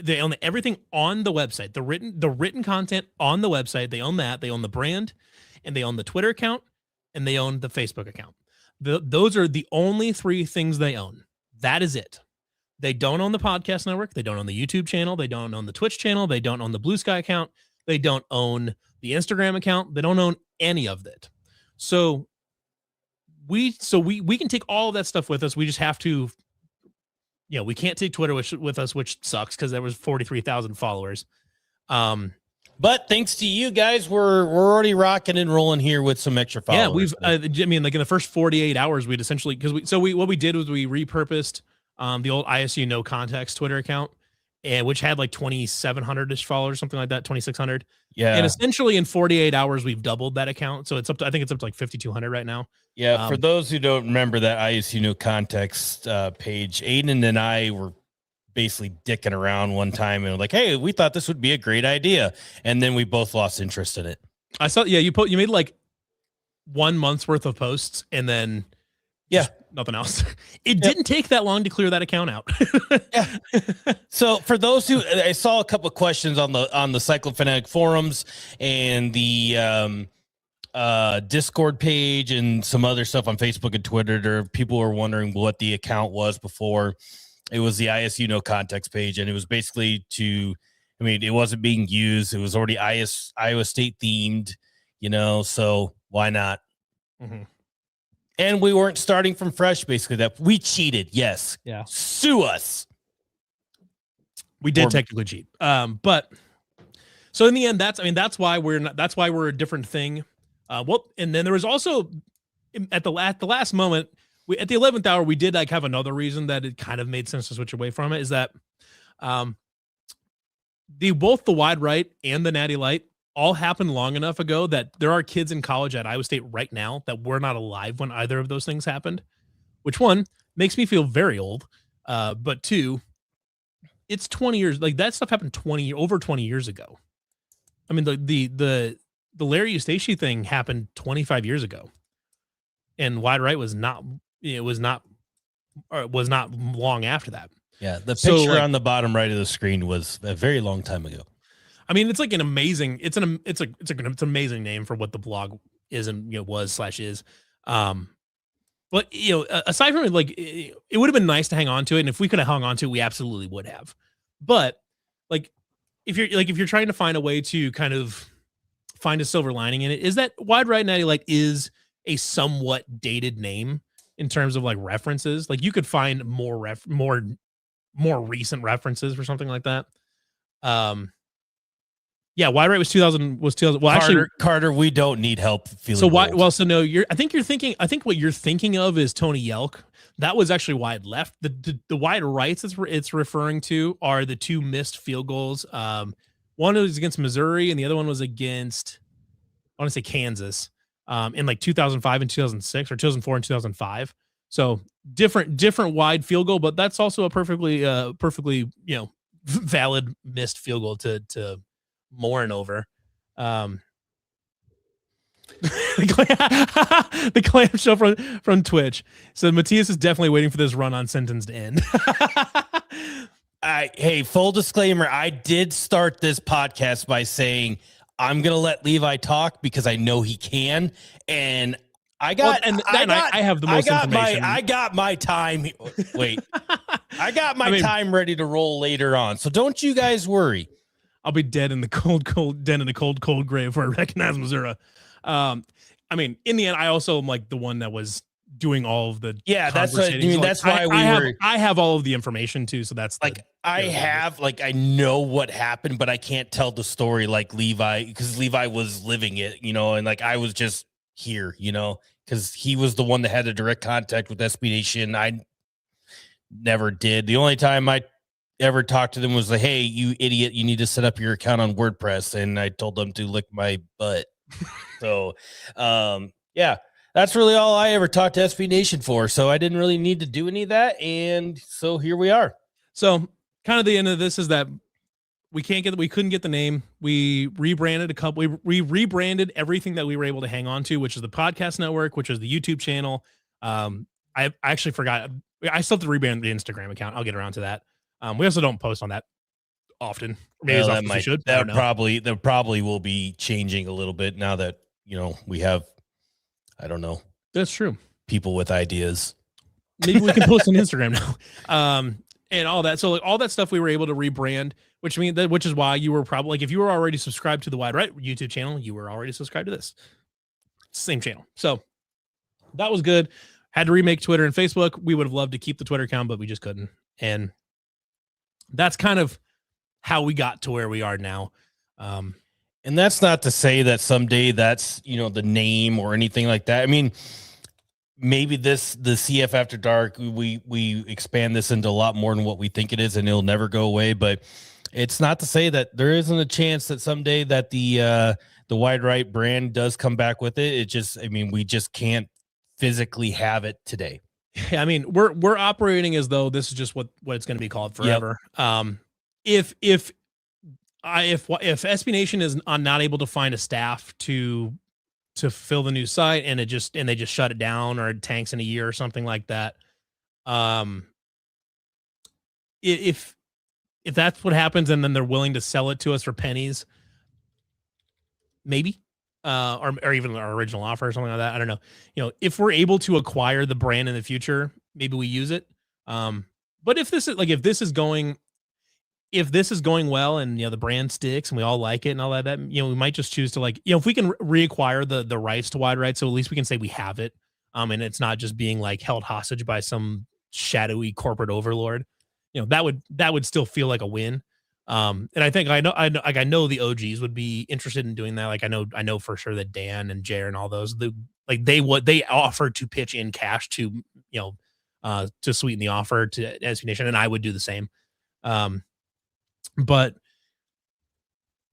they own everything on the website, the written content on the website. They own that. They own the brand, and they own the Twitter account, and they own the Facebook account. Those are the only three things they own. That is it. They don't own the podcast network. They don't own the YouTube channel. They don't own the Twitch channel. They don't own the Blue Sky account. They don't own the Instagram account. They don't own any of it. So we can take all of that stuff with us. We just have to, we can't take Twitter with us, which sucks because there was 43,000 followers. But thanks to you guys, we're already rocking and rolling here with some extra followers. Yeah, we've. I mean, like in the first 48 hours, we'd essentially what we did was we repurposed the old ISU No Context Twitter account, and which had like 2,700-ish followers, something like that, 2,600. Yeah. And essentially in 48 hours, we've doubled that account. So it's up to, I think it's up to like 5,200 right now. Yeah. For those who don't remember that ISU No Context page, Aiden and I were basically dicking around one time and like, hey, we thought this would be a great idea. And then we both lost interest in it. I saw, you made like 1 month's worth of posts and then nothing else. It didn't take that long to clear that account out. Yeah. So for those who, I saw a couple of questions on the Cyclone Fanatic forums and the Discord page and some other stuff on Facebook and Twitter. People were wondering what the account was before. It was the ISU No Context page, and it was basically it wasn't being used. It was already Iowa State themed, so why not? Mm-hmm. And we weren't starting from fresh, basically. That we cheated. Yes. Yeah. Sue us. We did technically cheat. But so in the end, that's why we're a different thing. And then there was also at the last moment, at the 11th hour, we did like have another reason that it kind of made sense to switch away from it, is that both the Wide Right and the Natty Lite all happened long enough ago that there are kids in college at Iowa State right now that were not alive when either of those things happened, which one makes me feel very old. But two, it's 20 years. Like that stuff happened over 20 years ago. I mean, the Larry Eustace thing happened 25 years ago, and Wide Right was not long after that. Yeah, the picture on the bottom right of the screen was a very long time ago. I mean, it's like an amazing name for what the blog is and was/is. But aside from it, like it would have been nice to hang on to it, and if we could have hung on to it, we absolutely would have. But like if you're trying to find a way to kind of find a silver lining in it, is that Wide Right Natty Lite is a somewhat dated name in terms of like references. Like you could find more recent references for something like that. Yeah, Wide Right was 2000. Well, Carter, we don't need help feeling. So why? Well, so no, I think what you're thinking of is Tony Yelk. That was actually Wide Left. The Wide Rights it's referring to are the two missed field goals. One was against Missouri, and the other one was against, I want to say Kansas, in like 2005 and 2006, or 2004 and 2005. So different wide field goal, but that's also a perfectly valid missed field goal to mourn over. The clam show from Twitch. So Matthias is definitely waiting for this run-on sentence to end. Hey, full disclaimer, I did start this podcast by saying I'm gonna let Levi talk because I know he can, and I have the most information. I got my time. Wait, I got my time ready to roll later on. So don't you guys worry. I'll be dead in the cold grave where I recognize Missouri. I mean, in the end, I also am like the one that was doing all of the that's what I mean. That's why I have all of the information too. So that's like I know what happened, but I can't tell the story like Levi, because Levi was living it, and like I was just here, because he was the one that had a direct contact with SB Nation. I never did. The only time I ever talked to them was like, hey, you idiot, you need to set up your account on WordPress. And I told them to lick my butt. So, that's really all I ever talked to SB Nation for. So I didn't really need to do any of that. And so here we are. So kind of the end of this is that we couldn't get the name. We rebranded we rebranded everything that we were able to hang on to, which is the podcast network, which is the YouTube channel. I actually forgot. I still have to rebrand the Instagram account. I'll get around to that. We also don't post on that often. Maybe as often as we should. That probably will be changing a little bit now that, we have, I don't know. That's true. People with ideas. Maybe we can post on Instagram now. And all that. So like all that stuff we were able to rebrand, which is why you were probably like, if you were already subscribed to the Wide Right YouTube channel, you were already subscribed to this same channel. So that was good. Had to remake Twitter and Facebook. We would have loved to keep the Twitter account, but we just couldn't. And that's kind of how we got to where we are now. And that's not to say that someday that's, the name or anything like that. I mean, maybe the CF After Dark, we expand this into a lot more than what we think it is, and it'll never go away. But it's not to say that there isn't a chance that someday that the Wide Right brand does come back with it. We just can't physically have it today. I mean, we're operating as though this is just what it's going to be called forever. Yep. If SB Nation is not able to find a staff to fill the new site and they just shut it down or it tanks in a year or something like that, if that's what happens and then they're willing to sell it to us for pennies, maybe. Or even our original offer or something like that. I don't know. If we're able to acquire the brand in the future, maybe we use it. But if this is going well and the brand sticks and we all like it and all that, we might just choose to if we can reacquire the rights to Wide Right, so at least we can say we have it. And it's not just being held hostage by some shadowy corporate overlord. That would still feel like a win. And I think I know the OGs would be interested in doing that. I know for sure that Dan and Jer and all those, they offered to pitch in cash to sweeten the offer to SB Nation, and I would do the same. But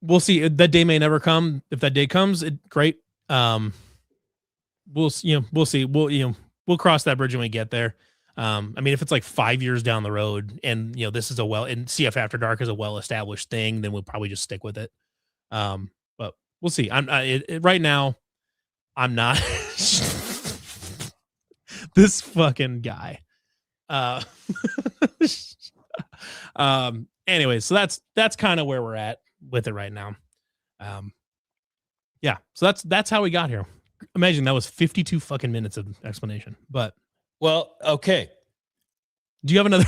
we'll see. That day may never come. If that day comes, great. We'll see. We'll cross that bridge when we get there. If it's 5 years down the road and, this is and CF After Dark is a well-established thing, then we'll probably just stick with it. But we'll see. Right now, I'm not this fucking guy. Anyway, so that's kind of where we're at with it right now. Yeah. So that's how we got here. Imagine that was 52 fucking minutes of explanation, but. Well, okay. Do you have another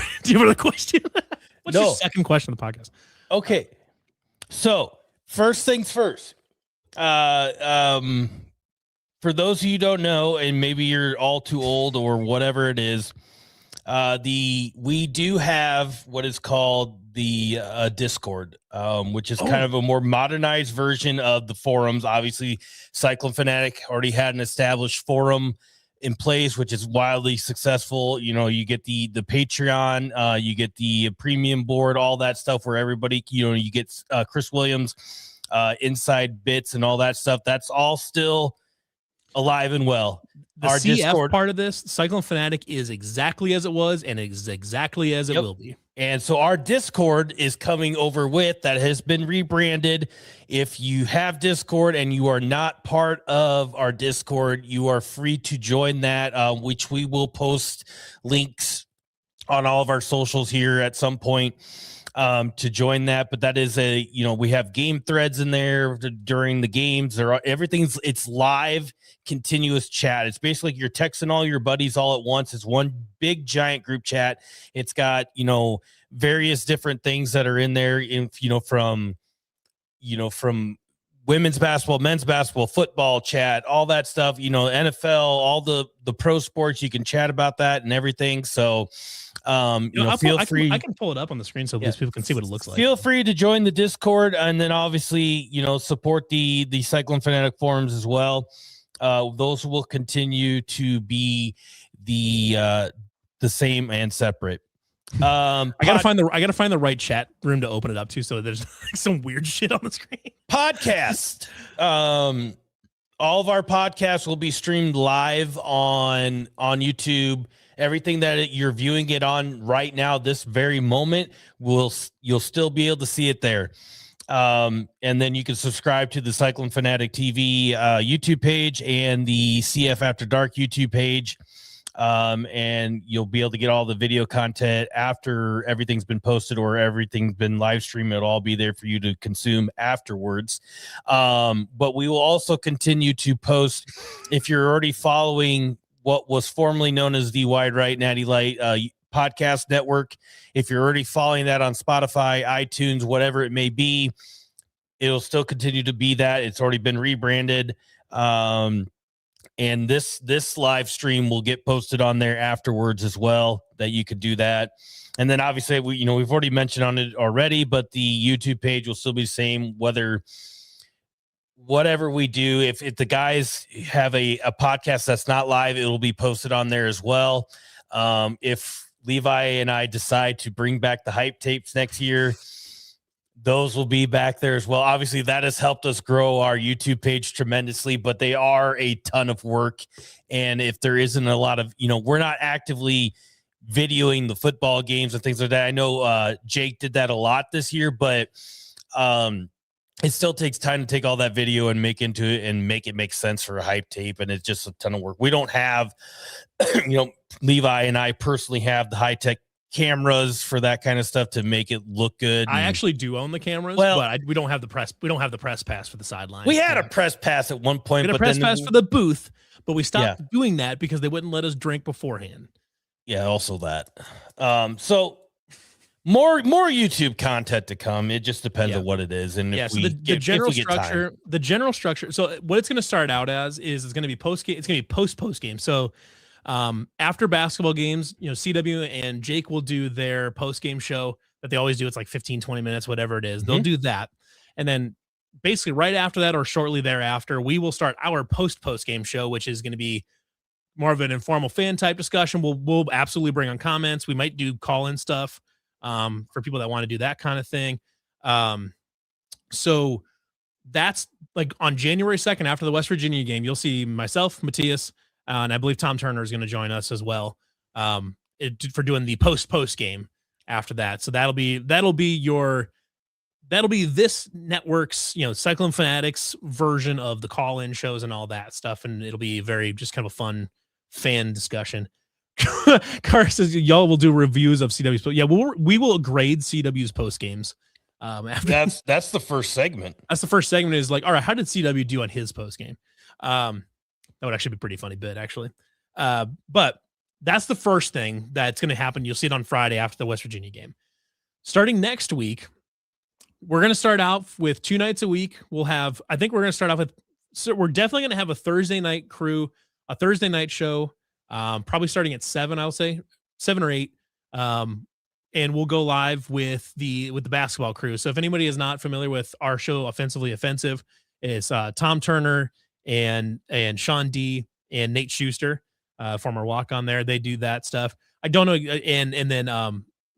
question? What's your second question of the podcast? Okay. So first things first, for those of you who don't know, and maybe you're all too old or whatever it is, we do have what is called the Discord, which is kind of a more modernized version of the forums. Obviously, Cyclone Fanatic already had an established forum in place, which is wildly successful. You get the Patreon, you get the premium board, all that stuff where everybody, you get Chris Williams, inside bits and all that stuff. That's all still alive and well. Our CF Discord part of this, Cyclone Fanatic, is exactly as it was and is exactly as it will be. And so our Discord is coming over with that has been rebranded. If you have Discord and you are not part of our Discord, you are free to join that, which we will post links on all of our socials here at some point to join that. But that is we have game threads in there during the games. It's live, continuous chat. It's basically you're texting all your buddies all at once. It's one big giant group chat. It's got various different things that are in there, from women's basketball, men's basketball, football chat, all that stuff, NFL, all the pro sports. You can chat about that and everything. So feel free. I can pull it up on the screen so these people can see what it looks like. Feel free to join the Discord, and then obviously support the Cyclone Fanatic forums as well. Those will continue to be the same and separate. I gotta find the right chat room to open it up to, so there's some weird shit on the screen. Podcast. all of our podcasts will be streamed live on YouTube. Everything that you're viewing it on right now, this very moment, you'll still be able to see it there. And then you can subscribe to the Cyclone Fanatic TV YouTube page and the CF After Dark YouTube page. And you'll be able to get all the video content after everything's been posted or everything's been live streamed. It'll all be there for you to consume afterwards. But we will also continue to post, if you're already following what was formerly known as the Right Natty Lite podcast network, if you're already following that on Spotify, iTunes, whatever it may be, it'll still continue to be that. It's already been rebranded. And this live stream will get posted on there afterwards as well, that you could do that. And then obviously we've already mentioned on it already, but the YouTube page will still be the same, whatever we do. If the guys have a podcast that's not live, it'll be posted on there as well. If Levi and I decide to bring back the hype tapes next year, those will be back there as well. Obviously, that has helped us grow our YouTube page tremendously, but they are a ton of work. And if there isn't a lot of, we're not actively videoing the football games and things like that. I know Jake did that a lot this year, but it still takes time to take all that video and make into it and make it make sense for a hype tape. And it's just a ton of work. We don't have, Levi and I personally have the high-tech cameras for that kind of stuff to make it look good. I actually do own the cameras, but we don't have the press. We don't have the press pass for the sideline. We had a press pass at one point, we had a press pass for the booth, but we stopped doing that because they wouldn't let us drink beforehand. Yeah, also that. So more YouTube content to come. It just depends on what it is, and so the general structure. So what it's going to start out as is it's going to be post game. It's going to be post game. So after basketball games, CW and Jake will do their post-game show that they always do. It's like 15-20 minutes, whatever it is. They'll do that. And then basically right after that or shortly thereafter, we will start our post-game show, which is going to be more of an informal fan type discussion. We'll absolutely bring on comments. We might do call-in stuff for people that want to do that kind of thing. So that's like on January 2nd after the West Virginia game, you'll see myself, Matthias, and I believe Tom Turner is going to join us as well for doing the post game after that. So that'll be this network's, Cyclone Fanatics version of the call-in shows and all that stuff. And it'll be very just kind of a fun fan discussion. Car says y'all will do reviews of CW's. Yeah, we will grade CW's post games. That's the first segment. That's the first segment is like, all right, how did CW do on his post game? That would actually be a pretty funny bit, actually. But that's the first thing that's going to happen. You'll see it on Friday after the West Virginia game. Starting next week, we're going to start out with 2 nights a week. We're definitely going to have a Thursday night crew, a Thursday night show, probably starting at 7, I'll say 7 or 8. And we'll go live with the basketball crew. So if anybody is not familiar with our show, Offensively Offensive, it's Tom Turner and Sean D and Nate Schuster, former walk on there. They do that stuff. I don't know. And then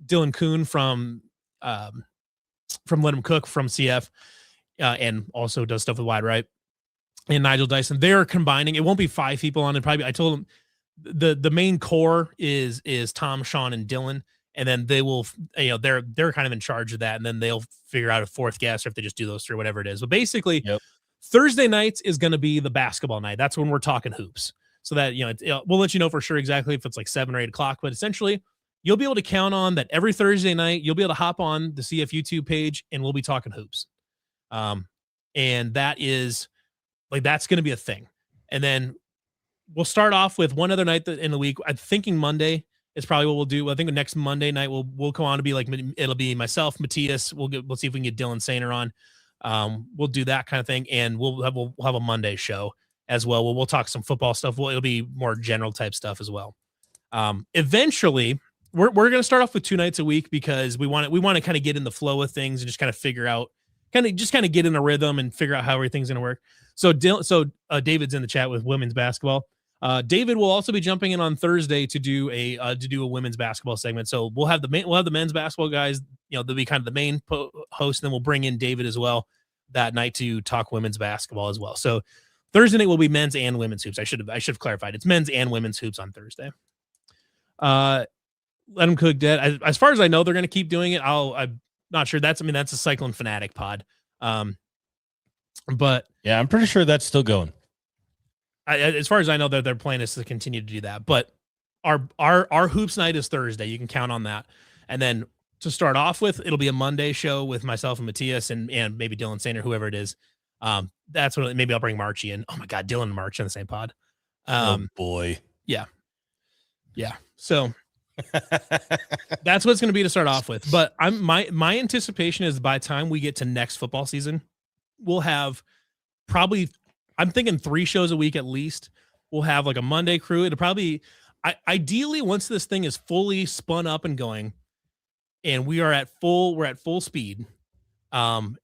Dylan Kuhn from Let 'Em Cook from CF, and also does stuff with Wide Right, and Nigel Dyson. They're combining. It won't be 5 people on it. Probably I told them the main core is Tom, Sean, and Dylan, and then they will, they're kind of in charge of that, and then they'll figure out a 4th guest, or if they just do those 3, whatever it is. But basically, Thursday nights is going to be the basketball night. That's when we're talking hoops. So that, we'll let you know for sure exactly if it's like 7 or 8 o'clock, but essentially you'll be able to count on that every Thursday night. You'll be able to hop on the CF YouTube page and we'll be talking hoops. And that is like, that's going to be a thing. And then we'll start off with one other night in the week. I'm thinking Monday is probably what we'll do. I think the next Monday night we'll go on to be like, it'll be myself, Matthias. We'll see if we can get Dylan Sainer on. We'll do that kind of thing, and we'll have a Monday show as well. We'll talk some football stuff. It'll be more general type stuff as well. Eventually, we're going to start off with 2 nights a week because we want to kind of get in the flow of things and just kind of figure out, kind of get in a rhythm and figure out how everything's going to work. So David's in the chat with women's basketball. David will also be jumping in on Thursday to do a women's basketball segment. So we'll have the men's basketball guys. They'll be kind of the main host, and then we'll bring in David as well that night to talk women's basketball as well. So Thursday night will be men's and women's hoops. I should have clarified. It's men's and women's hoops on Thursday. Let them cook dead. As far as I know, they're going to keep doing it. I'm not sure. That's a Cyclone Fanatic pod. But yeah, I'm pretty sure that's still going. As far as I know, their plan is to continue to do that. But our hoops night is Thursday. You can count on that. And then to start off with, it'll be a Monday show with myself and Matthias and maybe Dylan Sainer, whoever it is. That's what maybe I'll bring Marchie in. Oh my God, Dylan and March in the same pod. Oh boy. Yeah. So that's what it's going to be to start off with. But my anticipation is by the time we get to next football season, we'll have probably, I'm thinking 3 shows a week at least. We'll have like a Monday crew. It'll probably, ideally, once this thing is fully spun up and going, and we're at full speed.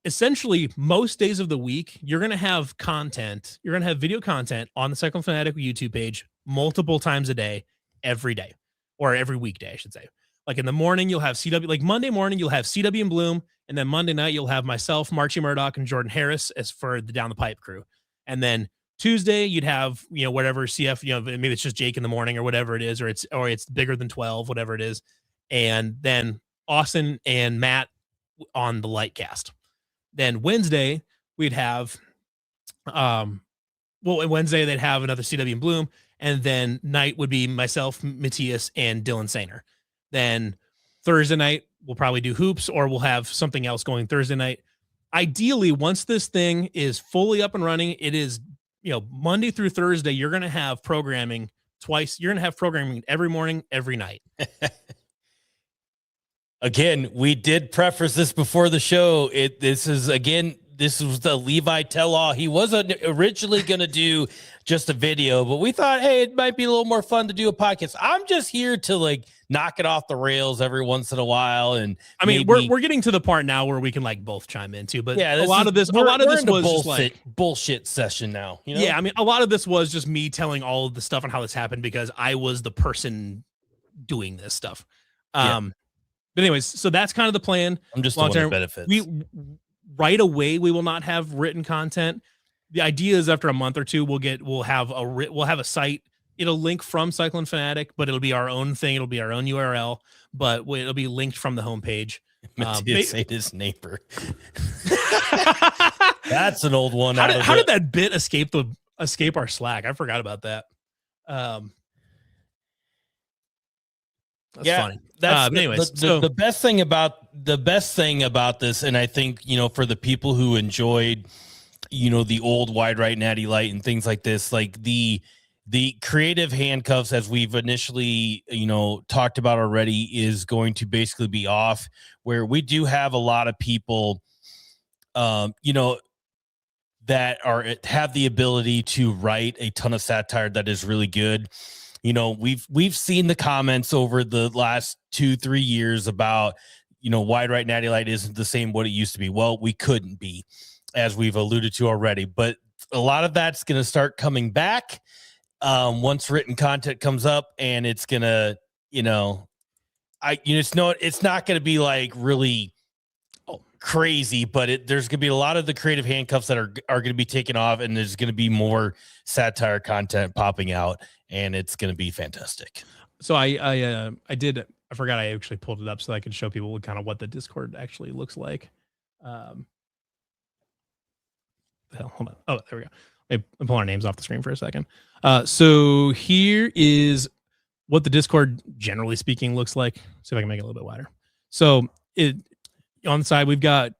Essentially, most days of the week, you're going to have content. You're going to have video content on the Cyclone Fanatic YouTube page multiple times a day, every day, or every weekday, I should say. Like in the morning, you'll have CW. Like Monday morning, you'll have CW and Bloom, and then Monday night, you'll have myself, Marchie Murdoch, and Jordan Harris as for the Down the Pipe crew. And then Tuesday, you'd have whatever CF. Maybe it's just Jake in the morning or whatever it is, or it's bigger than 12, whatever it is, and then Austin and Matt on the Lightcast. Then Wednesday we'd have, Wednesday they'd have another CW and Bloom, and then night would be myself, Matthias, and Dylan Sainer. Then Thursday night we'll probably do hoops, or we'll have something else going Thursday night. Ideally, once this thing is fully up and running, it is Monday through Thursday. You're going to have programming twice. You're going to have programming every morning, every night. Again, we did preface this before the show. This was the Levi tell-all. He wasn't originally going to do just a video, but we thought, hey, it might be a little more fun to do a podcast. I'm just here to knock it off the rails every once in a while. And I mean, we're getting to the part now where we can both chime in too. But yeah, a lot of this was bullshit session now. Yeah, I mean, a lot of this was just me telling all of the stuff on how this happened because I was the person doing this stuff. But anyways, so that's kind of the plan. I'm just long term benefits. Right away, we will not have written content. The idea is after a month or two, we'll have a site. It'll link from Cyclone Fanatic, but it'll be our own thing. It'll be our own URL, but it'll be linked from the homepage. Matthias ate his neighbor. That's an old one. How did that bit escape our Slack? I forgot about that. That's funny. That's the best thing about this, and I think for the people who enjoyed the old wide right Natty Lite and things like this, like the creative handcuffs, as we've initially talked about already, is going to basically be off, where we do have a lot of people that have the ability to write a ton of satire that is really good. We've seen the comments over the last 2-3 years about, wide right Natty Lite isn't the same what it used to be. Well, we couldn't be, as we've alluded to already, but a lot of that's going to start coming back once written content comes up, and it's going to, it's not going to be really crazy, but there's going to be a lot of the creative handcuffs that are going to be taken off, and there's going to be more satire content popping out, and it's going to be fantastic. So I forgot I actually pulled it up so I could show people kind of what the Discord actually looks like. Hold on. Oh, there we go. I'm pulling our names off the screen for a second. So here is what the Discord, generally speaking, looks like. See if I can make it a little bit wider. So on the side, we've got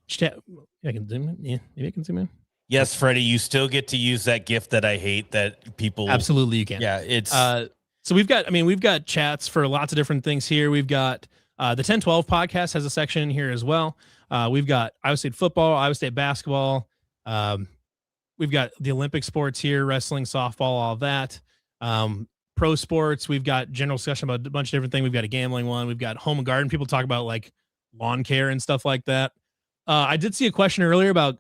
chat. I can zoom in. Yeah, maybe I can zoom in. Yes, Freddie, you still get to use that GIF that I hate that people. Absolutely, you can. Yeah, it's. So we've got chats for lots of different things here. We've got the 1012 podcast has a section in here as well. We've got Iowa State football, Iowa State basketball. We've got the Olympic sports here, wrestling, softball, all of that. Pro sports. We've got general discussion about a bunch of different things. We've got a gambling one. We've got home and garden. People talk about lawn care and stuff like that. I did see a question earlier about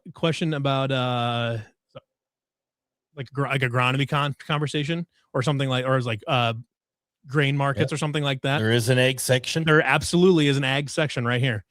agronomy conversation or something grain markets or something like that. There is an ag section. There absolutely is an ag section right here.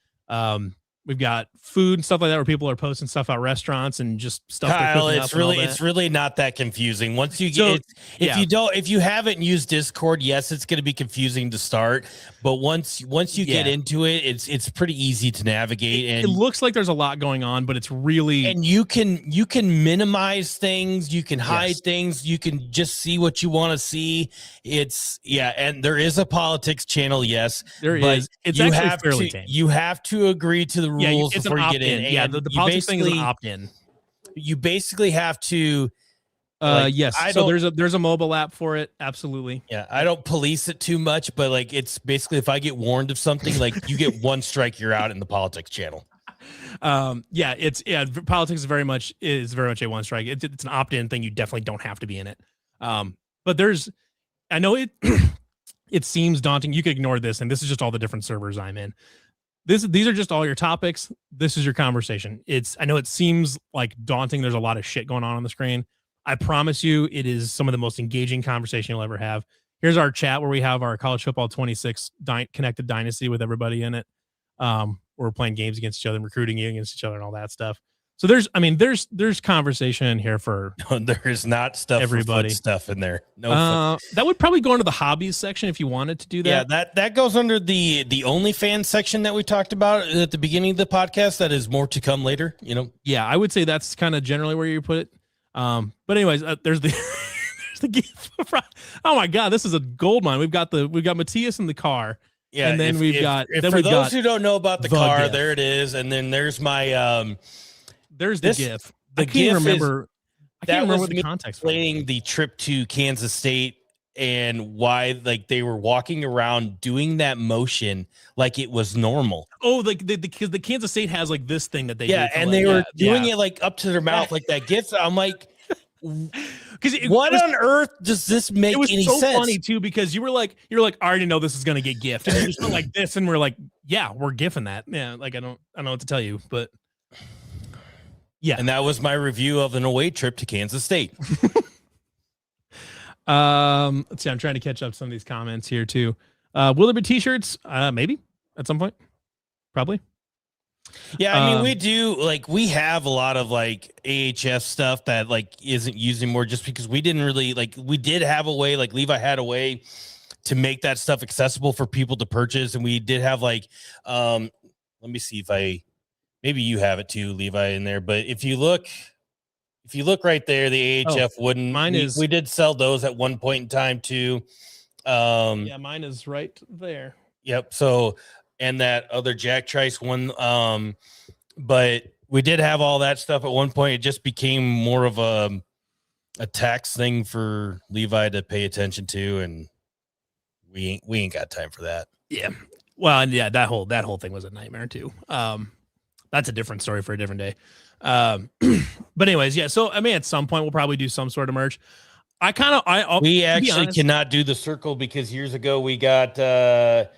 We've got food and stuff like that where people are posting stuff about restaurants and just stuff. Kyle, it's really not that confusing. Once you get if you haven't used Discord, yes, it's going to be confusing to start, but once you get into it, it's pretty easy to navigate. And it looks like there's a lot going on, but it's really, and you can minimize things, you can hide things, you can just see what you want to see. And there is a politics channel, yes, there is. It's actually fairly tame. You have to agree to the rules before you get in. Yeah, the politics thing is an opt-in. You basically have to. Yes. So there's a mobile app for it. Absolutely. Yeah, I don't police it too much, but like it's basically if I get warned of something, like you get one strike, you're out in the politics channel. Politics is very much a one strike. It's an opt-in thing. You definitely don't have to be in it. But I know it. It seems daunting. You could ignore this, and this is just all the different servers I'm in. These are just all your topics. This is your conversation. I know it seems like daunting. There's a lot of shit going on the screen. I promise you, it is some of the most engaging conversation you'll ever have. Here's our chat where we have our college football 26 connected dynasty with everybody in it. We're playing games against each other and recruiting against each other and all that stuff. So there's conversation in here for there's not stuff everybody stuff in there. No, that would probably go into the hobbies section if you wanted to do that. Yeah, that goes under the OnlyFans section that we talked about at the beginning of the podcast. That is more to come later. Yeah, I would say that's kind of generally where you put it. But anyways, there's the there's the gift. Oh my god, this is a gold mine. We've got Matthias in the car. Yeah, and then for those who don't know about the car, there it is, and then there's my there's the GIF. I can't remember what the context was. Explaining the trip to Kansas State and why they were walking around doing that motion like it was normal. Oh, like the Kansas State has like this thing that they do and they were doing it like up to their mouth like that GIF. I'm like, what on earth does this make any sense? It was so funny too because you're like I already know this is gonna get GIFed, and you just went like this, and we're like, yeah, we're GIFing that. Yeah, like I don't know what to tell you, but. Yeah, and that was my review of an away trip to Kansas State. Let's see. I'm trying to catch up some of these comments here too. Will there be T-shirts? Maybe at some point, probably. Yeah, I mean, we have a lot of like AHF stuff that like isn't used anymore just because we didn't really we did have a way, like Levi had a way to make that stuff accessible for people to purchase, and we did have let me see if maybe you have it too, Levi, in there. But if you look right there, the AHF wooden, we did sell those at one point in time too. Yeah, mine is right there. Yep. So, and that other Jack Trice one. But we did have all that stuff at one point. It just became more of a tax thing for Levi to pay attention to, and we ain't got time for that. Yeah. Well, and yeah, that whole thing was a nightmare too. That's a different story for a different day. But anyways, yeah. So I mean, at some point we'll probably do some sort of merch. We actually cannot do the circle because years ago we got a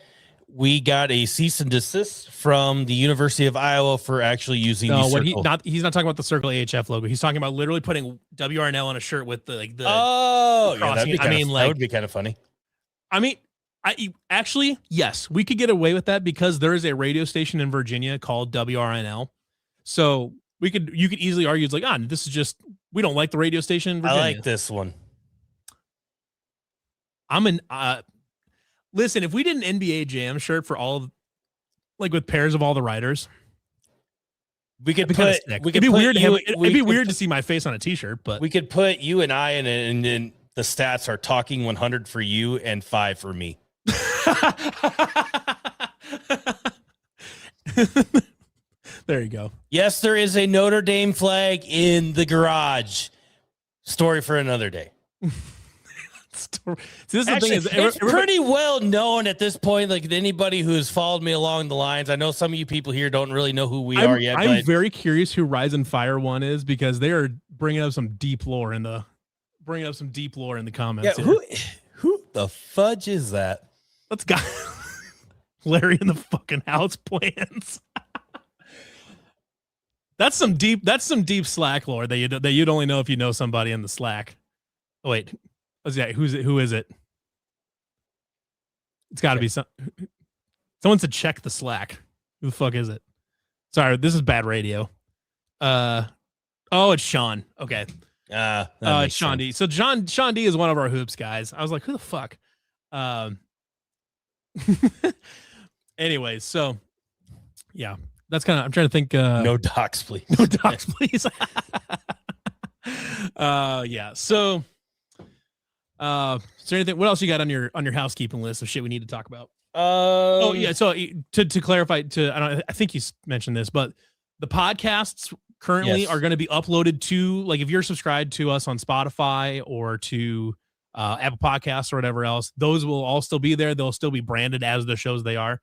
cease and desist from the University of Iowa for actually using the circle. He's not talking about the Circle AHF logo. He's talking about literally putting WRNL on a shirt with the that would be kind of funny. I mean, actually, yes, we could get away with that because there is a radio station in Virginia called WRNL. So you could easily argue it's like, this is just, we don't like the radio station in Virginia. I like this one. Listen, if we did an NBA Jam shirt for all of, with pairs of all the writers, it'd be weird to see my face on a t-shirt, but we could put you and I in it, and then the stats are talking 100 for you and 5 for me. There you go. Yes, there is a Notre Dame flag in the garage. Story for another day. It's pretty well known at this point. Like anybody who's followed me along the lines, I know some of you people here don't really know who we are yet. I'm very curious who Rise and Fire One is because they are bringing up some deep lore in the comments. Yeah, who the fudge is that? Let's go. Larry in the fucking house plans. That's some deep Slack lore that you'd only know if you know somebody in the Slack. Oh wait. Who is it? It's got to be someone to check the Slack. Who the fuck is it? Sorry, this is bad radio. It's Sean. Okay. It's Sean D. So Sean D is one of our hoops guys. I was like, who the fuck? Anyways, so yeah, that's kind of, I'm trying to think. No docs, please. No docs, please. Yeah. So, is there anything? What else you got on your housekeeping list of shit we need to talk about? Oh yeah. So to clarify, I think you mentioned this, but the podcasts currently are going to be uploaded to, like, if you're subscribed to us on Spotify or to Apple Podcasts or whatever else, those will all still be there. They'll still be branded as the shows they are.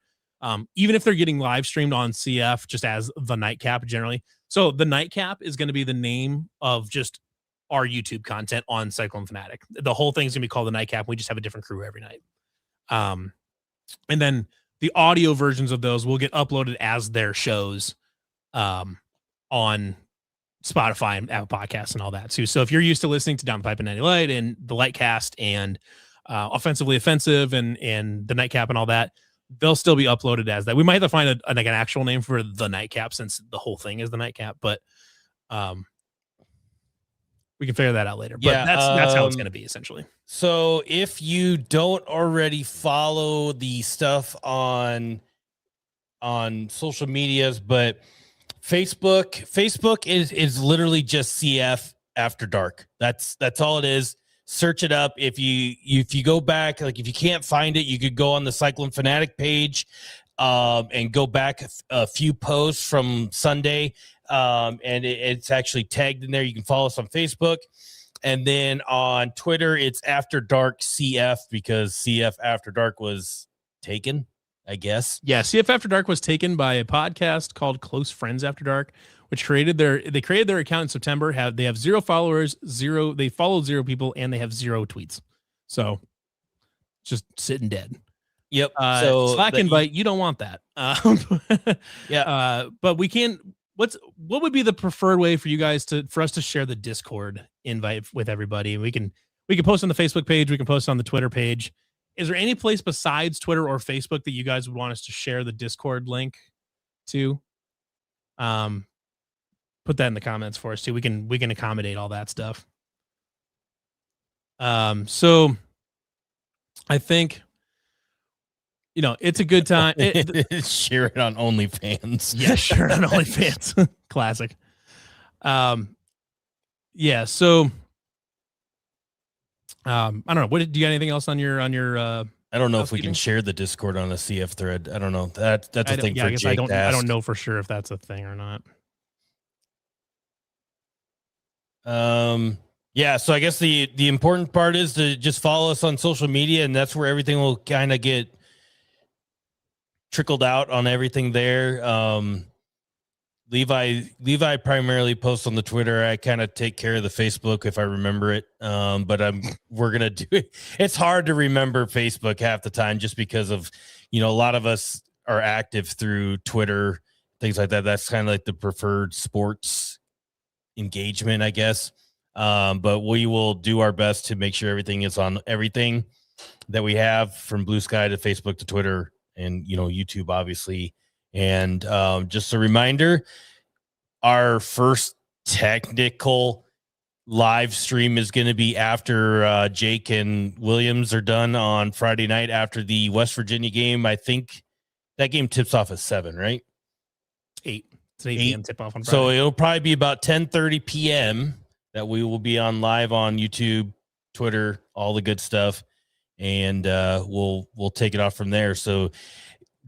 Even if they're getting live streamed on CF, just as the Nightcap generally. So the Nightcap is going to be the name of just our YouTube content on Cyclone Fanatic. The whole thing's going to be called the Nightcap. We just have a different crew every night. And then the audio versions of those will get uploaded as their shows on Spotify and Apple Podcasts and all that too. So if you're used to listening to Down the Pipe and Natty Lite and the Lightcast and Offensively Offensive and the Nightcap and all that, they'll still be uploaded as that. We might have to find an actual name for the Nightcap since the whole thing is the Nightcap, but we can figure that out later. But that's how it's going to be essentially. So if you don't already follow the stuff on social medias, but Facebook is literally just CF After Dark. That's all it is. Search it up. If you go back, like if you can't find it, you could go on the Cyclone Fanatic page and go back a few posts from Sunday. And it's actually tagged in there. You can follow us on Facebook. And then on Twitter, it's After Dark CF because CF After Dark was taken, I guess. Yeah, CF After Dark was taken by a podcast called Close Friends After Dark, which created their account in September. They have 0 followers, they followed 0 people, and they have 0 tweets. So just sitting dead. Yep. So Slack invite, you don't want that. Yeah. But we can. What would be the preferred way for you guys for us to share the Discord invite with everybody? We can post on the Facebook page. We can post on the Twitter page. Is there any place besides Twitter or Facebook that you guys would want us to share the Discord link to? Put that in the comments for us too. We can accommodate all that stuff. So I think, it's a good time. Share it on OnlyFans. Yeah, share it on OnlyFans. Classic. Yeah. So, I don't know. Do you got anything else on your? I don't know if we can share the Discord on a CF thread. I don't know. That's a thing for Jake. I don't know for sure if that's a thing or not. Yeah. So I guess the important part is to just follow us on social media, and that's where everything will kind of get trickled out on everything there. Levi primarily posts on the Twitter. I kind of take care of the Facebook if I remember it. But we're gonna do it. It's hard to remember Facebook half the time just because of, a lot of us are active through Twitter, things like that. That's kind of like the preferred sports engagement, I guess. But we will do our best to make sure everything is on everything that we have, from Blue Sky to Facebook to Twitter and YouTube, obviously. And just a reminder, our first technical live stream is going to be after Jake and Williams are done on Friday night after the West Virginia game. I think that game tips off at 7, right? 8. It's an 8 p.m. tip off on Friday. So it'll probably be about 10:30 p.m. that we will be on live on YouTube, Twitter, all the good stuff. And we'll take it off from there. So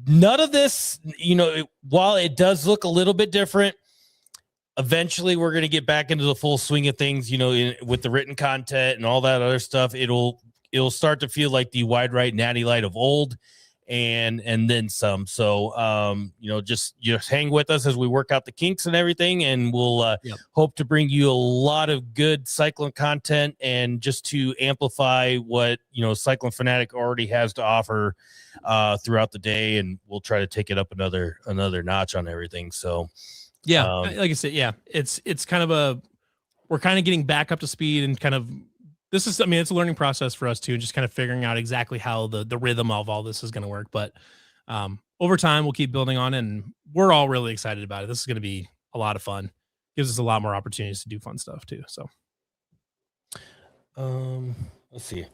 none of this, while it does look a little bit different, eventually we're going to get back into the full swing of things, with the written content and all that other stuff. It'll start to feel like the Right Natty Lite of old and then some. So, just hang with us as we work out the kinks and everything. And we'll hope to bring you a lot of good Cyclone content and just to amplify what, Cyclone Fanatic already has to offer throughout the day. And we'll try to take it up another notch on everything. So, yeah, like I said, it's kind of we're kind of getting back up to speed and kind of, it's a learning process for us too, just kind of figuring out exactly how the rhythm of all this is going to work. But over time, we'll keep building on it, and we're all really excited about it. This is going to be a lot of fun. Gives us a lot more opportunities to do fun stuff too. So, let's see.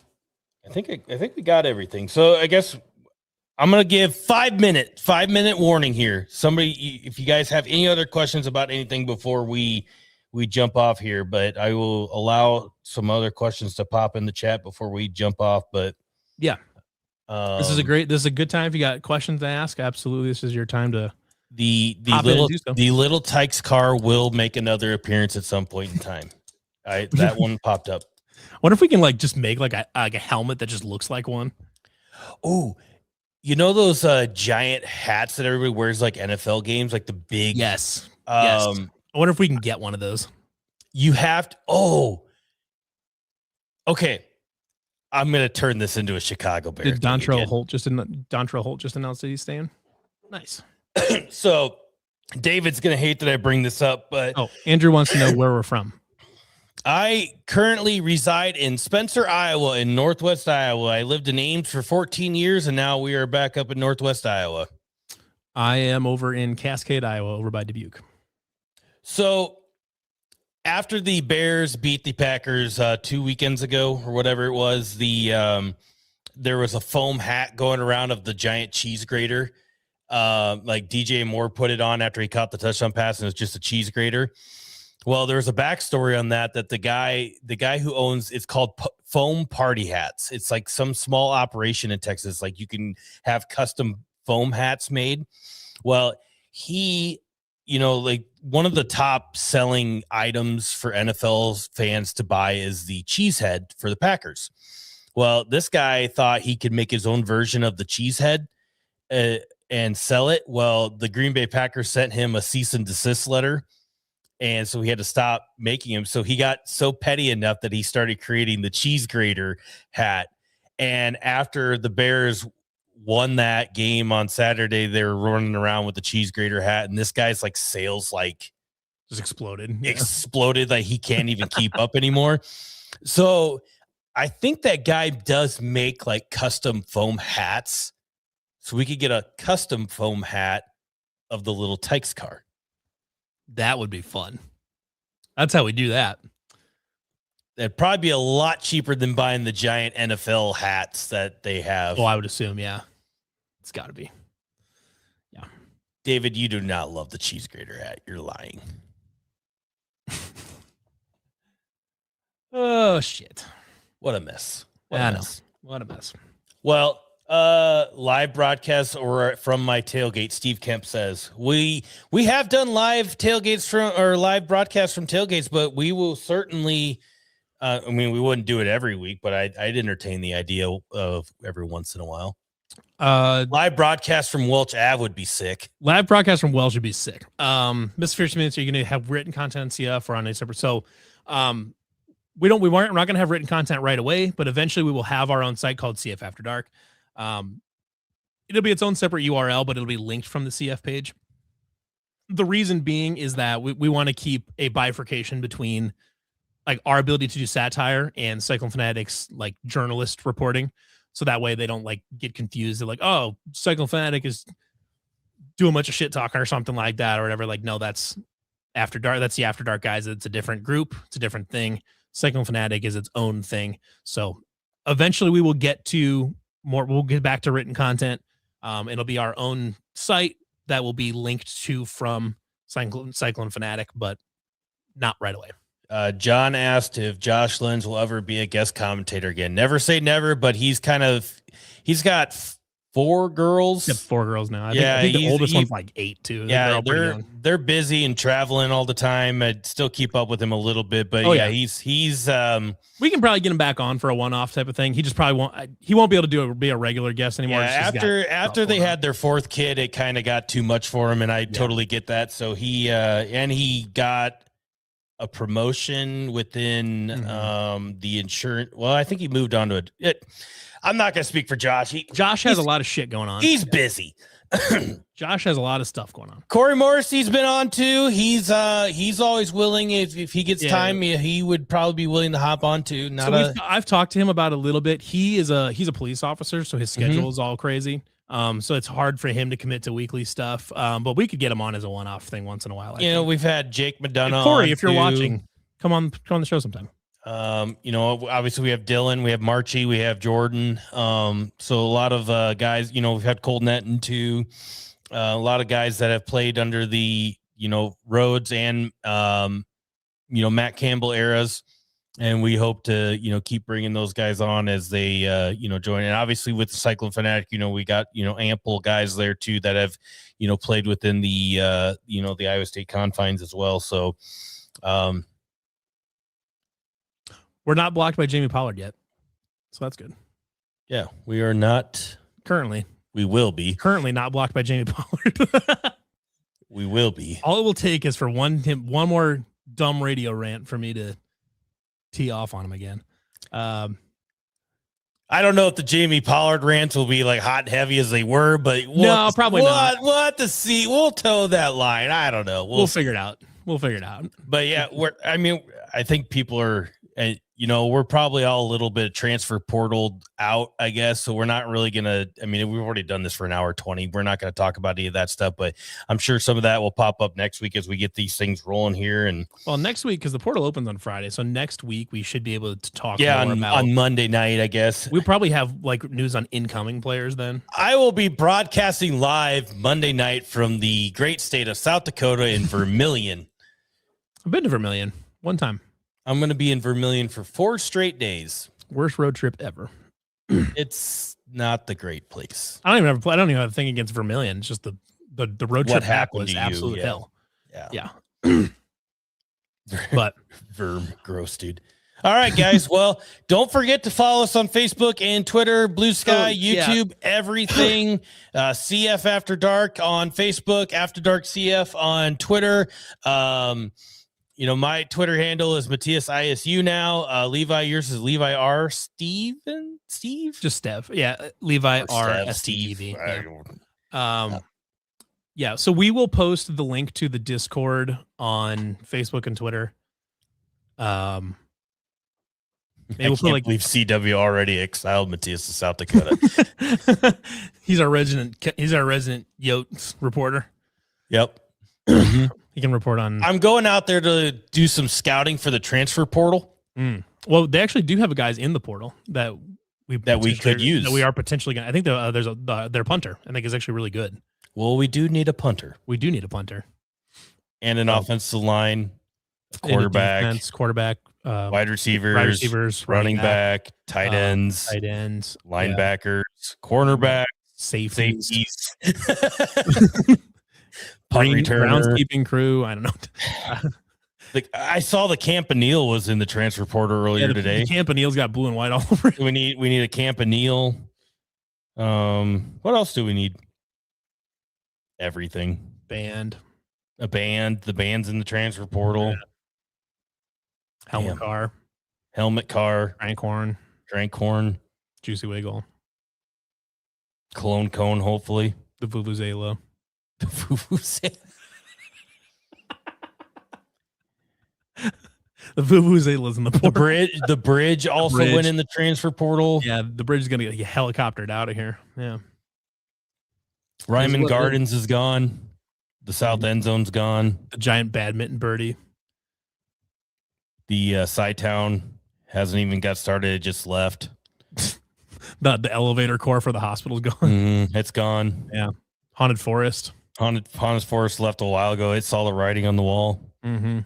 I think we got everything. So I guess I'm gonna give 5 minute warning here. Somebody, if you guys have any other questions about anything before we jump off here, but I will allow some other questions to pop in the chat before we jump off. But yeah, this is a good time if you got questions to ask. Absolutely, this is your time to. The little Tykes car will make another appearance at some point in time. That one popped up. I wonder if we can just make like a helmet that just looks like one. Oh, you know those giant hats that everybody wears like NFL games, like the big. Yes. Yes. I wonder if we can get one of those. You have to. Oh. Okay. I'm gonna turn this into a Chicago Bears. Did Dontrell Holt just announced that he's staying? Nice. So David's gonna hate that I bring this up, but Andrew wants to know where we're from. I currently reside in Spencer, Iowa, in Northwest Iowa. I lived in Ames for 14 years, and now we are back up in Northwest Iowa. I am over in Cascade, Iowa, over by Dubuque. So after the Bears beat the Packers 2 weekends ago or whatever it was, there was a foam hat going around of the giant cheese grater. Like DJ Moore put it on after he caught the touchdown pass, and it was just a cheese grater. Well, there's a backstory on that the guy who owns, it's called Foam Party Hats. It's like some small operation in Texas. Like you can have custom foam hats made. Well, he, like one of the top selling items for NFL fans to buy is the cheese head for the Packers. Well, this guy thought he could make his own version of the cheese head and sell it. Well, the Green Bay Packers sent him a cease and desist letter. And so he had to stop making them. So he got so petty enough that he started creating the cheese grater hat. And after the Bears won that game on Saturday, they were running around with the cheese grater hat. And this guy's sales just exploded. Exploded. Like he can't even keep up anymore. So I think that guy does make custom foam hats. So we could get a custom foam hat of the little Tykes car. That would be fun. That's how we do that. That'd probably be a lot cheaper than buying the giant NFL hats that they have. Oh, I would assume, yeah. It's got to be. Yeah. David, you do not love the cheese grater hat. You're lying. Oh, shit. What a mess. What a mess. Well, live broadcast or from my tailgate, Steve Kemp says we have done live tailgates live broadcasts from tailgates, but we will certainly we wouldn't do it every week, but I'd entertain the idea of every once in a while. Live broadcast from Welch Ave would be sick. Live broadcast from Welch would be sick. Mr. Fierce Minutes, are you going to have written content CF or on a separate? So we're not going to have written content right away, but eventually we will have our own site called CF After Dark. It'll be its own separate URL, but it'll be linked from the CF page. The reason being is that we want to keep a bifurcation between our ability to do satire and Cyclone Fanatic's journalist reporting. So that way they don't get confused. They're like, oh, Cyclone Fanatic is doing a bunch of shit talking or something like that or whatever. No, that's After Dark. That's the After Dark guys. It's a different group. It's a different thing. Cyclone Fanatic is its own thing. So eventually we will get to more. We'll get back to written content. It'll be our own site that will be linked to from Cyclone Fanatic, but not right away. John asked if Josh Lenz will ever be a guest commentator again. Never say never, but he's got 4 girls. Yep, 4 girls now. I think the oldest one's 8 too. Yeah, they're busy and traveling all the time. I'd still keep up with him a little bit, but he's we can probably get him back on for a one-off type of thing. He just probably won't be able to be a regular guest anymore. Yeah, after they had their 4th kid, it kind of got too much for him, and I totally get that. So he got a promotion within the insurance. Well, I think he moved on to it. I'm not going to speak for Josh. Josh has a lot of shit going on. He's busy. Josh has a lot of stuff going on. Corey Morrissey's been on too. He's always willing. If he gets time, he would probably be willing to hop on too. I've talked to him about a little bit. He's a police officer, so his schedule is all crazy. So it's hard for him to commit to weekly stuff. But we could get him on as a one-off thing once in a while. We've had Jake McDonough. Corey, if you're watching, come on the show sometime. Obviously we have Dylan, we have Marchie, we have Jordan. So a lot of guys, we've had Cold Netton too. A lot of guys that have played under the, Rhodes and, Matt Campbell eras. And we hope to, keep bringing those guys on as they, join. And obviously with the Cyclone Fanatic, we got, ample guys there too that have, played within the, the Iowa State confines as well. So, we're not blocked by Jamie Pollard yet. So that's good. Yeah, we are not currently. We will be. Currently not blocked by Jamie Pollard. We will be. All it will take is for one more dumb radio rant for me to tee off on him again. I don't know if the Jamie Pollard rants will be like hot and heavy as they were, but no, probably not. We'll have to see. We'll toe that line. I don't know. We'll figure it out. But yeah, I think people are, we're probably all a little bit transfer portal out, I guess. So we're not really going to, we've already done this for an hour 20. We're not going to talk about any of that stuff, but I'm sure some of that will pop up next week as we get these things rolling here. And well, next week, because the portal opens on Friday. So next week we should be able to talk more about on Monday night, I guess. We'll probably have like news on incoming players then. I will be broadcasting live Monday night from the great state of South Dakota in Vermilion. I've been to Vermilion one time. I'm going to be in Vermilion for 4 straight days. Worst road trip ever. It's not the great place. I don't even have a thing against Vermilion. It's just the road trip back was absolute hell. Yeah. But gross, dude. All right, guys. Well, don't forget to follow us on Facebook and Twitter, Blue Sky, YouTube, everything. CF After Dark on Facebook, After Dark CF on Twitter. My Twitter handle is Matthias ISU now. Levi, yours is Levi R. Steve? Just Stev. Yeah. Levi R. Steve. Yeah. So we will post the link to the Discord on Facebook and Twitter. I can't believe CW already exiled Matthias to South Dakota. He's our resident Yotes reporter. Yep. He can report on. I'm going out there to do some scouting for the transfer portal. Well, they actually do have guys in the portal that we could use. That we are potentially going to. I think there's their punter. I think is actually really good. Well, we do need a punter. And an offensive line, a quarterback, wide receivers, running back, tight ends, linebackers, cornerback, safeties. Groundskeeping crew. I don't know. I saw the Campanile was in the transfer portal earlier today. Campanile's got blue and white all over it. We need a Campanile. What else do we need? Everything. A band. The band's in the transfer portal. Yeah. Helmet car. Drank horn. Juicy Wiggle. Cologne cone, hopefully. The Vuvuzela. The Vuvuzela. The Vuvuzela's in the portal. The bridge also went in the transfer portal. Yeah, the bridge is going to get helicoptered out of here. Yeah. Ryman Gardens is gone. The south end zone's gone. The giant badminton birdie. The Cytown hasn't even got started. It just left. The elevator core for the hospital's gone. It's gone. Yeah. Haunted Forest. Haunted Forest left a while ago. It saw the writing on the wall. Mm-hmm.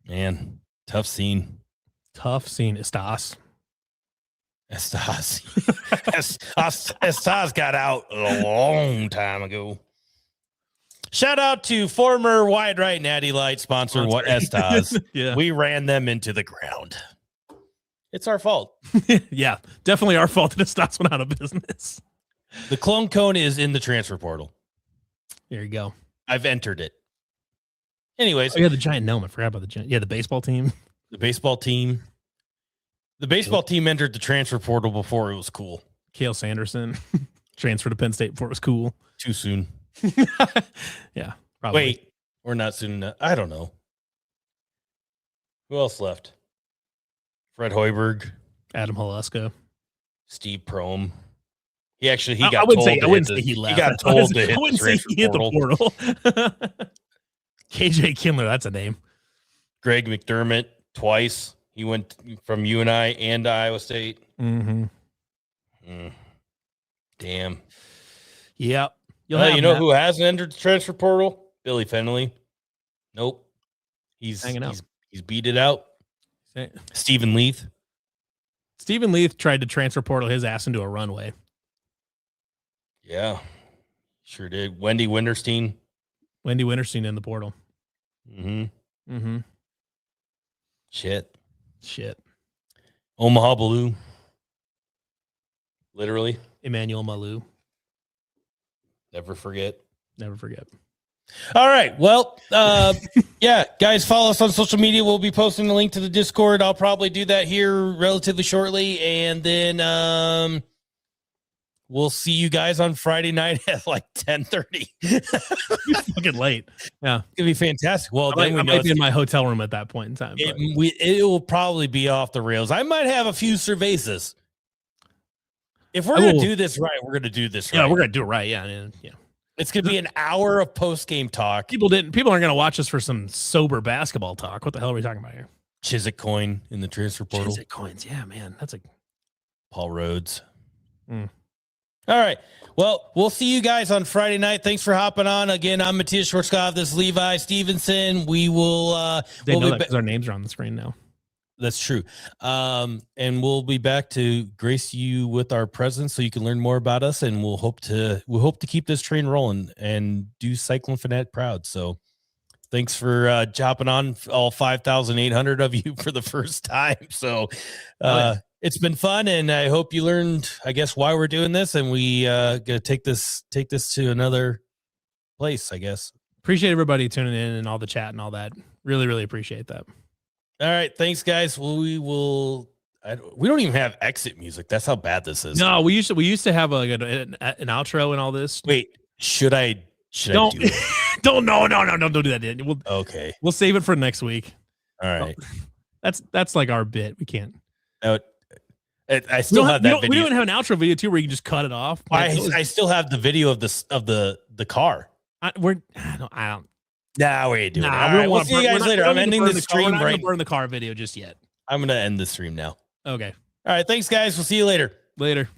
Man, tough scene. Estas got out a long time ago. Shout out to former Right Natty Lite sponsor Estas. Yeah. We ran them into the ground. It's our fault. Yeah, definitely our fault that Estas went out of business. The clone cone is in the transfer portal. There you go. I've entered it. Anyways. Oh, yeah, the giant gnome. I forgot about the giant. Yeah, the baseball team. The baseball team entered the transfer portal before it was cool. Cale Sanderson transferred to Penn State before it was cool. Too soon. Yeah, probably. Wait, we're not soon enough. I don't know. Who else left? Fred Hoiberg. Adam Haluska. Steve Prohm. He got I told. I wouldn't say he left. He got told to hit I wouldn't say he hit the portal. KJ Kindler, that's a name. Greg McDermott twice. He went from UNI and Iowa State. Mm-hmm. Damn. Yep. You know who hasn't entered the transfer portal? Billy Fennelly. Nope. He's hanging out. He's beat it out. Stephen Leith. Stephen Leith tried to transfer portal his ass into a runway. Yeah, sure did. Wendy Winterstein in the portal. Mm-hmm. Shit. Omaha Baloo. Literally. Emmanuel Malou. Never forget. All right. Well, yeah, guys, follow us on social media. We'll be posting the link to the Discord. I'll probably do that here relatively shortly. And then we'll see you guys on Friday night at like 10:30. Fucking late. Yeah. It's going to be fantastic. Well, I might be in my hotel room at that point in time. It will probably be off the rails. I might have a few cervezas. If we're going to do this right, we're going to do this right. Yeah, we're going to do it right. Yeah. It's going to be an hour of post-game talk. People aren't going to watch us for some sober basketball talk. What the hell are we talking about here? Chiswick coin in the transfer portal. Chiswick coins. Yeah, man. That's a Paul Rhodes. All right. Well, we'll see you guys on Friday night. Thanks for hopping on. Again, I'm Matthias Schwarzkopf. This is Levi Stevenson. We will they know that because our names are on the screen now. That's true. And we'll be back to grace you with our presence so you can learn more about us, and we'll hope to keep this train rolling and do Cyclone Fanatic proud. So thanks for hopping on, all 5,800 of you, for the first time. So it's been fun, and I hope you learned, I guess, why we're doing this, and we gonna take this to another place, I guess. Appreciate everybody tuning in and all the chat and all that. Really, really appreciate that. All right, thanks, guys. We don't even have exit music. That's how bad this is. No, we used to have an outro and all this. Wait, should I don't do it? don't do that. Okay, we'll save it for next week. All right, that's like our bit. We can't. I still have that video. We don't have an outro video too, where you can just cut it off. I still have the video of the car. I don't. Nah, we ain't doing it. All right, we'll see you guys later. I'm ending the stream right. We're not going to burn the car video just yet. I'm going to end the stream now. Okay. All right. Thanks, guys. We'll see you later. Later.